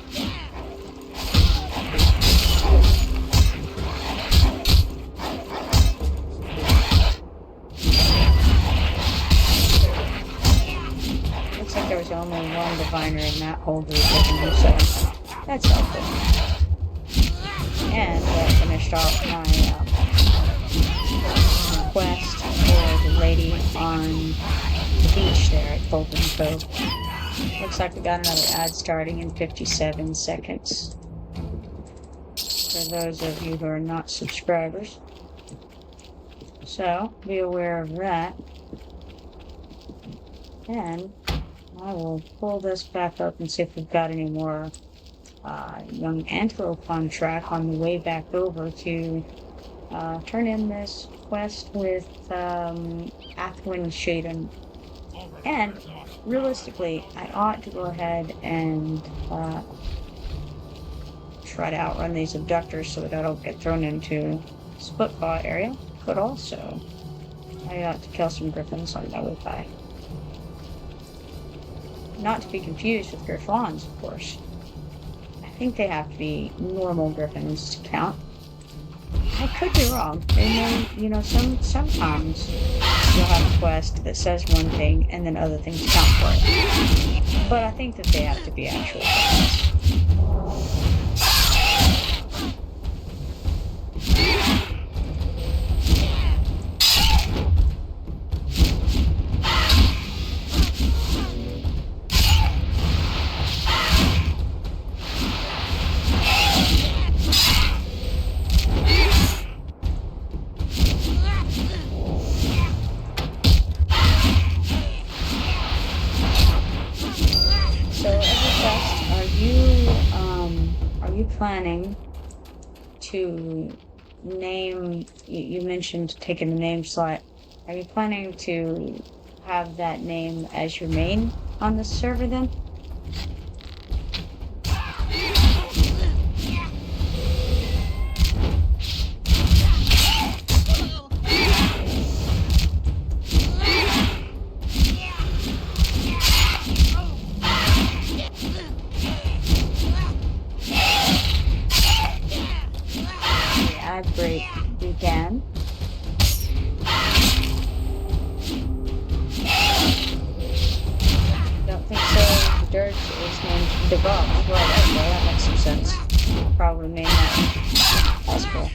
Looks like there was only one diviner in that whole group, so that's helpful. And that finished off my quest for the lady on the beach there at Coldwind Cove. Looks like we got another ad starting in 57 seconds. For those of you who are not subscribers. So, be aware of that. And I will pull this back up and see if we've got any more young antelope on track on the way back over to turn in this quest with Athwin Shaden. And realistically, I ought to go ahead and try to outrun these abductors so that I don't get thrown into Sputball area. But also, I ought to kill some griffins on my way by. Not to be confused with griffons, of course. I think they have to be normal griffins to count. I could be wrong. They may, sometimes you'll have a quest that says one thing and then other things count for it. But I think that they have to be actual quests. planning to name, you mentioned taking the name slot. Are you planning to have that name as your main on the server then? Break began. Don't think so. The dirt is named the Bob. Right, okay, that makes some sense. Probably named that. That's cool.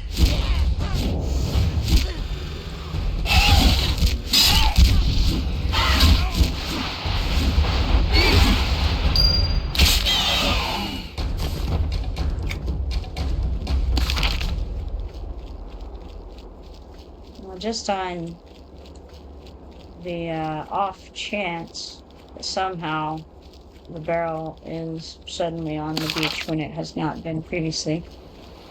Just on the off chance that somehow the barrel is suddenly on the beach when it has not been previously,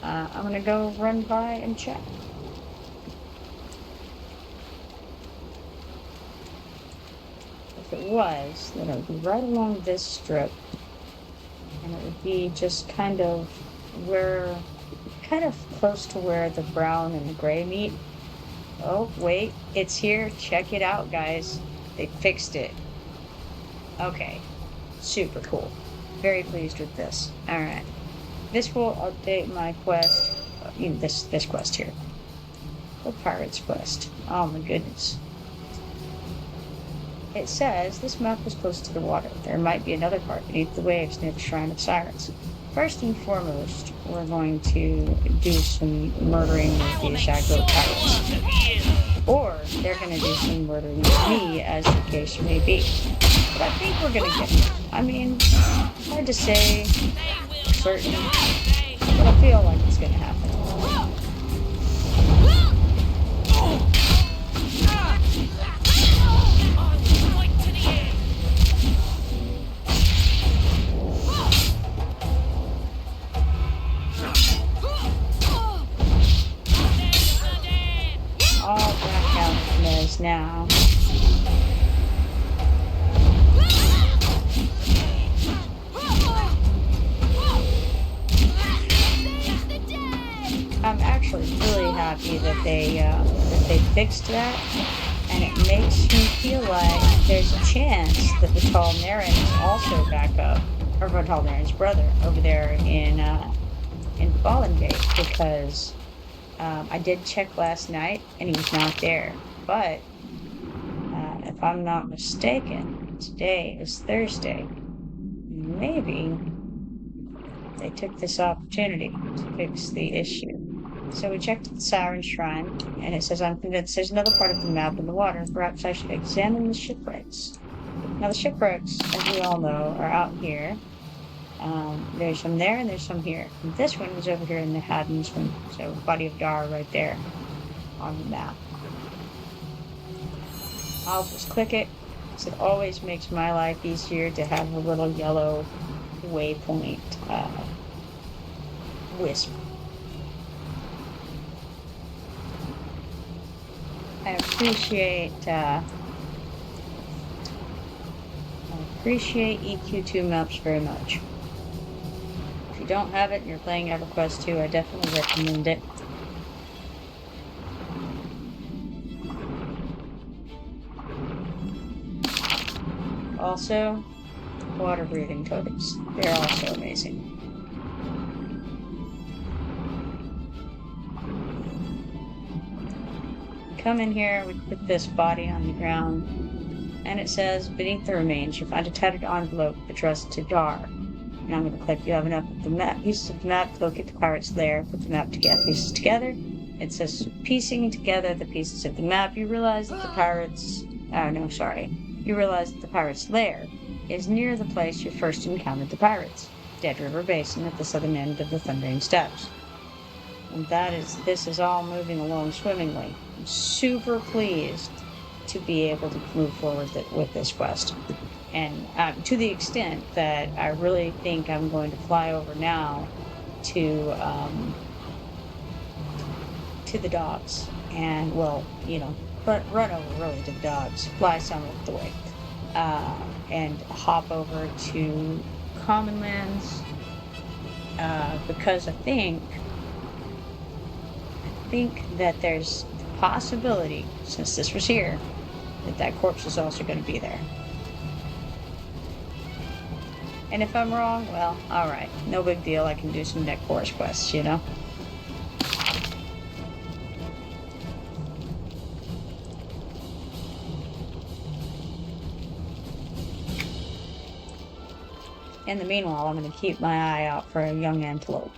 I'm going to go run by and check. If it was, then it would be right along this strip, and it would be just kind of close to where the brown and the gray meet. Oh, wait, it's here. Check it out, guys. They fixed it. Okay. Super cool. Very pleased with this. Alright. This will update my quest. This quest here. The Pirate's Quest. Oh my goodness. It says, this map is close to the water. There might be another part beneath the waves near the Shrine of Sirens. First and foremost, we're going to do some murdering with these aggro pirates. Or they're going to do some murdering with me, as the case may be. But I think we're going to get it. I mean, hard to say for certain, but I feel like it's going to happen. All back out of Mez now. I'm actually really happy that they fixed that, and it makes me feel like there's a chance that the Tall Naren is also back up, or Tall Naren's brother over there in Fallen Gate, because I did check last night, and he was not there. But, if I'm not mistaken, today is Thursday. Maybe they took this opportunity to fix the issue. So we checked the Siren Shrine, and it says, I'm convinced there's another part of the map in the water. Perhaps I should examine the shipwrecks. Now, the shipwrecks, as we all know, are out here. There's some there and there's some here. And this one is over here in the Haddon's one. So Body of Dar right there on the map. I'll just click it, because it always makes my life easier to have a little yellow waypoint wisp. I appreciate EQ2 maps very much. If you don't have it and you're playing EverQuest 2, I definitely recommend it. Also, water breathing totems. They're also amazing. Come in here, we put this body on the ground, and it says, beneath the remains, you find a tattered envelope addressed to Dar. And I'm going to click, you have enough of the map, pieces of the map to locate the pirate's lair, put the map together, pieces together. It says, piecing together the pieces of the map, you realize that the pirate's, you realize that the pirate's lair is near the place you first encountered the pirates, Dead River Basin at the southern end of the Thundering Steppes. And this is all moving along swimmingly. I'm super pleased to be able to move forward with this quest. And to the extent that I really think I'm going to fly over now to the docks, and, well, you know, run over really to the docks, fly some of the way, and hop over to Commonlands, because I think that there's the possibility, since this was here, that corpse is also going to be there. And if I'm wrong, well, alright, no big deal, I can do some Nek Forest quests, you know? In the meanwhile, I'm going to keep my eye out for a young antelope.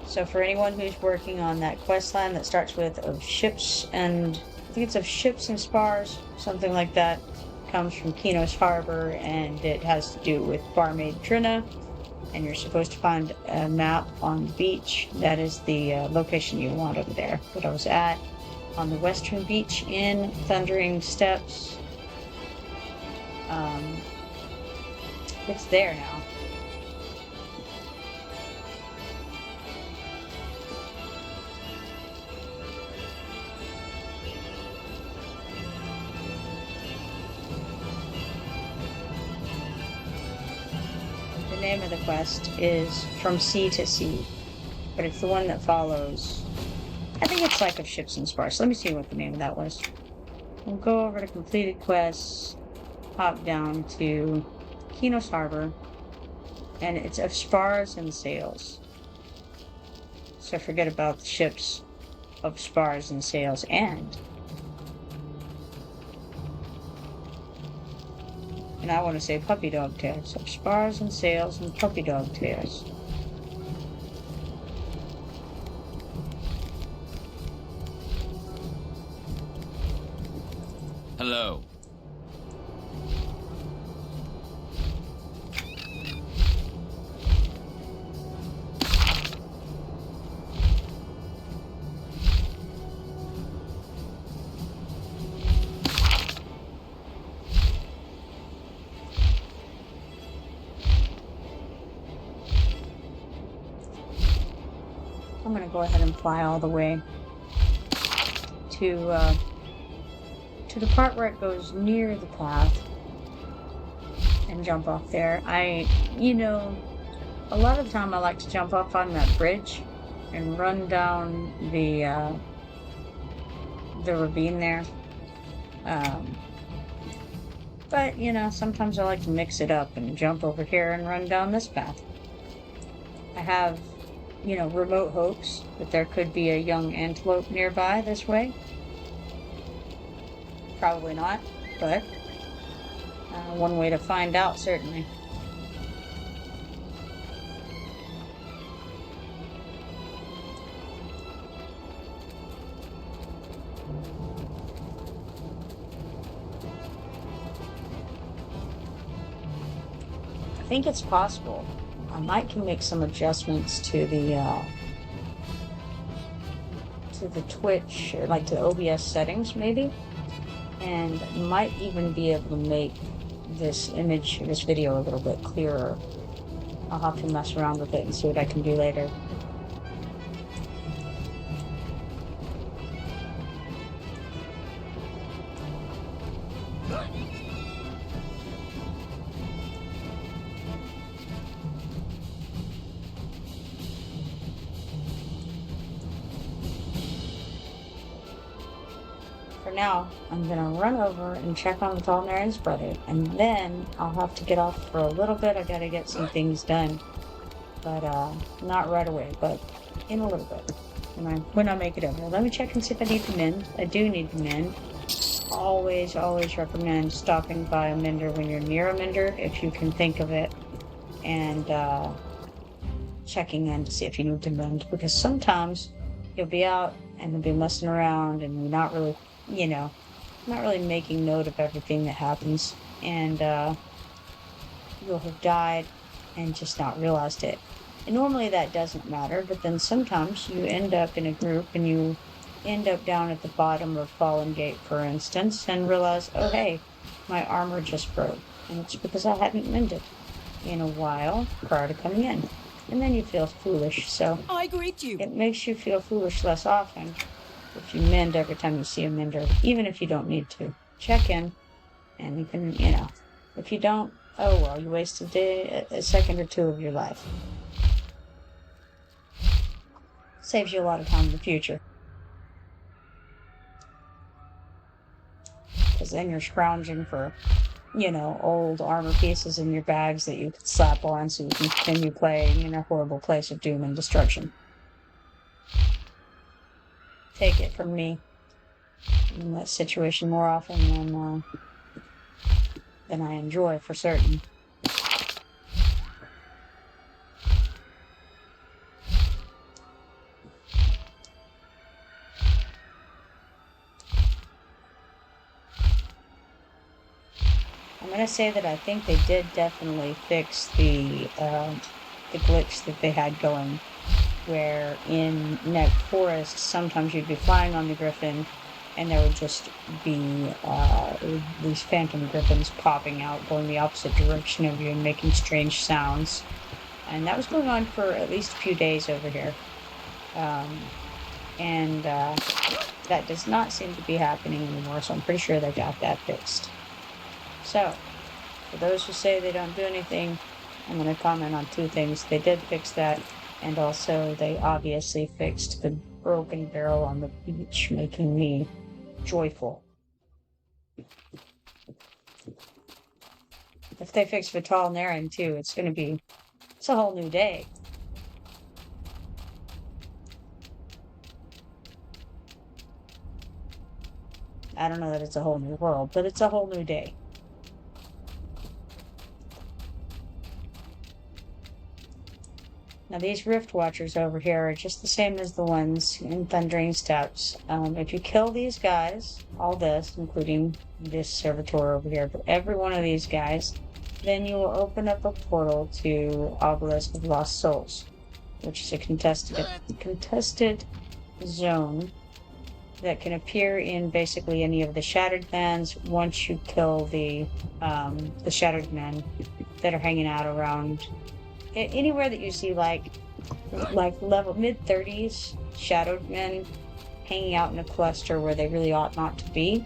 So for anyone who's working on that quest line that starts with of ships and, I think it's of ships and spars, something like that, comes from Qeynos Harbor, and it has to do with barmaid Trina, and you're supposed to find a map on the beach. That is the location you want over there, that I was at. On the western beach in Thundering Steps. It's there now. The name of the quest is From Sea to Sea, but it's the one that follows. I think it's like of ships and spars. Let me see what the name of that was. We'll go over to completed quests, hop down to Qeynos Harbor, and it's of spars and sails. So forget about the ships of spars and sails, and I want to say puppy dog tails. Of spars and sails and puppy dog tails. Hello. I'm going to go ahead and fly all the way to the part where it goes near the path and jump off there. You know, a lot of the time I like to jump off on that bridge and run down the ravine there. But, you know, sometimes I like to mix it up and jump over here and run down this path. I have, you know, remote hopes that there could be a young antelope nearby this way. Probably not, but one way to find out, certainly. I think it's possible. I might can make some adjustments to the Twitch, or like to the OBS settings, maybe. And might even be able to make this video a little bit clearer. I'll have to mess around with it and see what I can do later. Now, I'm going to run over and check on the Tallnarian's brother, and then I'll have to get off for a little bit. I got to get some things done, but not right away, but in a little bit when I make it over. Let me check and see if I need to mend. I do need to mend. Always recommend stopping by a mender when you're near a mender, if you can think of it, and checking in to see if you need to mend, because sometimes you'll be out and you'll be messing around and you're not really making note of everything that happens, and you'll have died and just not realized it. And normally that doesn't matter, but then sometimes you end up in a group and you end up down at the bottom of Fallen Gate, for instance, and realize, oh hey, my armor just broke. And it's because I hadn't mended in a while prior to coming in. And then you feel foolish, so I greet you. it makes you feel foolish less often if you mend every time you see a mender, even if you don't need to. Check in, and you can, if you don't, oh well, you wasted a second or two of your life. Saves you a lot of time in the future. Because then you're scrounging for, old armor pieces in your bags that you can slap on so you can continue playing in a horrible place of doom and destruction. Take it from me. I'm in that situation more often than I enjoy, for certain. I'm going to say that I think they did definitely fix the glitch that they had going, where in Nek Forest, sometimes you'd be flying on the griffin, and there would just be these phantom griffins popping out, going the opposite direction of you and making strange sounds. And that was going on for at least a few days over here. That does not seem to be happening anymore, so I'm pretty sure they got that fixed. So, for those who say they don't do anything, I'm going to comment on two things. They did fix that, and also they obviously fixed the broken barrel on the beach, making me joyful. If they fix Vital Naren too, it's a whole new day. I don't know that it's a whole new world, but it's a whole new day. Now these Rift Watchers over here are just the same as the ones in Thundering Steps. If you kill these guys, all this, including this servitor over here, but every one of these guys, then you will open up a portal to Obelisk of Lost Souls, which is a contested zone that can appear in basically any of the Shattered lands once you kill the Shattered men that are hanging out around anywhere that you see like level mid-30s shadowed men hanging out in a cluster where they really ought not to be.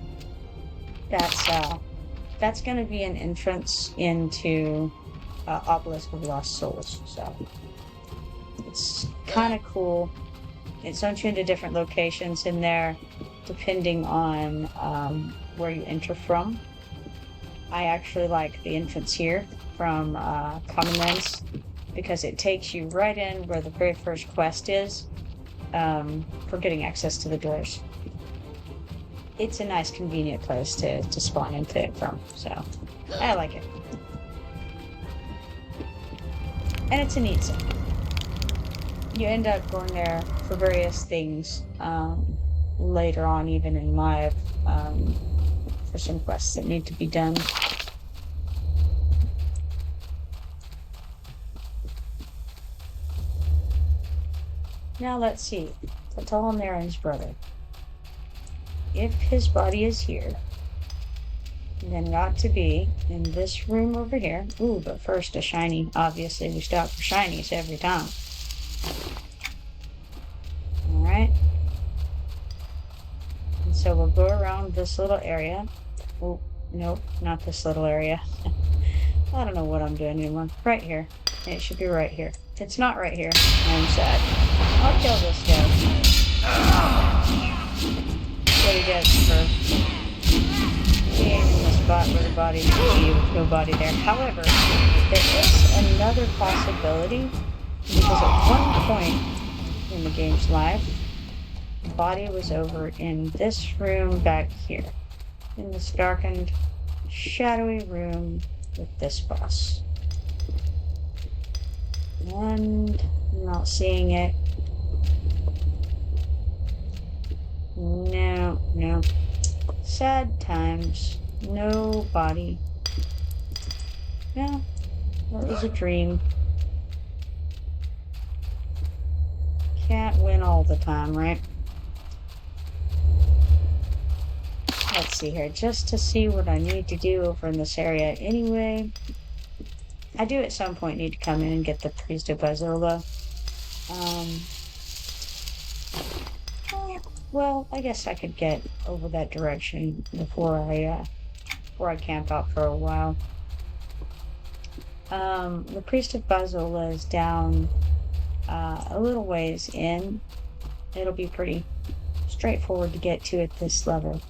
That's going to be an entrance into Obelisk of Lost Souls. So it's kind of cool. It zones you into different locations in there, depending on where you enter from. I actually like the entrance here from Commonlands, because it takes you right in where the very first quest is for getting access to the doors. It's a nice, convenient place to spawn into it from, so I like it. And it's a neat zone. You end up going there for various things later on, even in my for some quests that need to be done. Now let's see. Vital Naren's brother. If his body is here, then it ought to be in this room over here. Ooh, but first a shiny. Obviously, we stop for shinies every time. Alright. And so we'll go around this little area. Oh, nope, not this little area. I don't know what I'm doing anymore. Right here. It should be right here. It's not right here. I'm sad. I'll kill this guy. That's what he gets for being in the spot where the body should be with no body there. However, there is another possibility, because at one point in the game's life, the body was over in this room back here. In this darkened, shadowy room with this boss. And I'm not seeing it. No. Sad times. No body. Yeah, that was a dream. Can't win all the time, right? let's see here, just to see what I need to do over in this area anyway. I do at some point need to come in and get the Priest of Bazola. Well, I guess I could get over that direction before I camp out for a while. The Priest of Bazola is down a little ways in. It'll be pretty straightforward to get to at this level.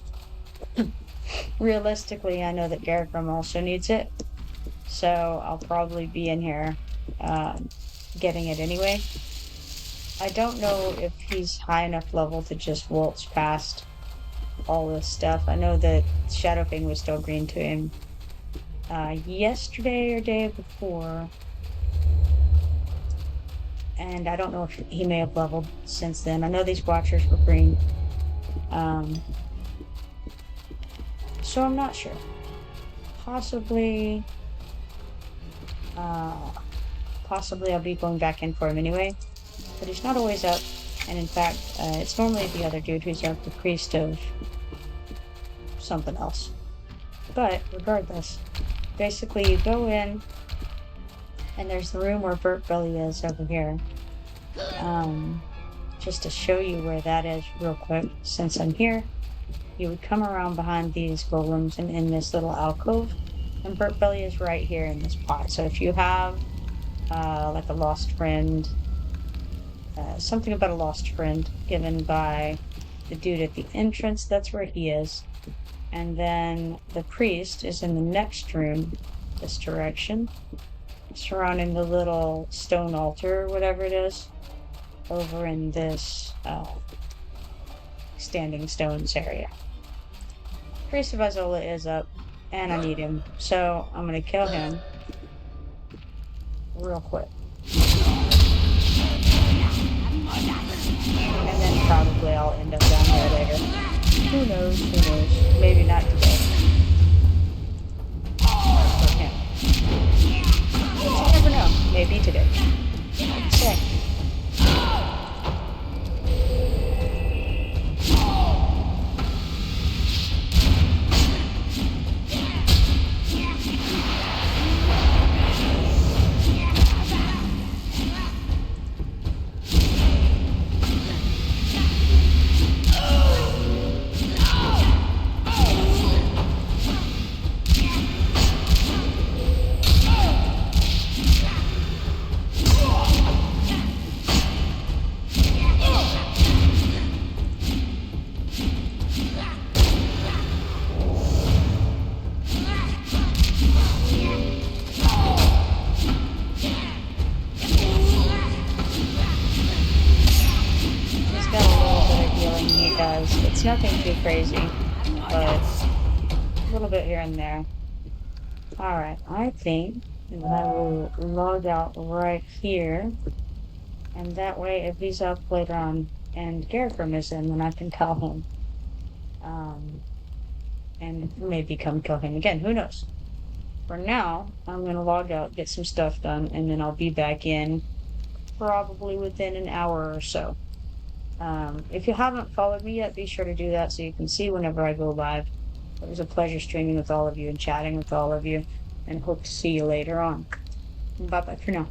Realistically, I know that Garagrim also needs it, so I'll probably be in here getting it anyway. I don't know if he's high enough level to just waltz past all this stuff. I know that Shadowfang was still green to him yesterday or day before, and I don't know if he may have leveled since then. I know these Watchers were green, so I'm not sure. Possibly I'll be going back in for him anyway, but he's not always up, and in fact, it's normally the other dude who's up, the Priest of something else. But regardless, basically you go in, and there's the room where Burnt Belly is over here. Just to show you where that is real quick, since I'm here, you would come around behind these golems and in this little alcove, and Burnt Belly is right here in this pot. So if you have like a lost friend, something about a lost friend given by the dude at the entrance, that's where he is. And then the priest is in the next room, this direction, surrounding the little stone altar or whatever it is, over in this standing stones area. Priest of Bazola is up, and I need him, so I'm gonna kill him real quick. And then probably I'll end up down there later. Who knows, who knows. Maybe not today. For him. But you never know. Maybe today. Hard to say. It's nothing too crazy, but a little bit here and there. Alright, I think that I will log out right here, and that way if he's up later on and Garagrim is in, then I can tell him. And maybe come kill him again, who knows. For now, I'm going to log out, get some stuff done, and then I'll be back in probably within an hour or so. If you haven't followed me yet, be sure to do that so you can see whenever I go live. It was a pleasure streaming with all of you and chatting with all of you, and hope to see you later on. Bye-bye for now.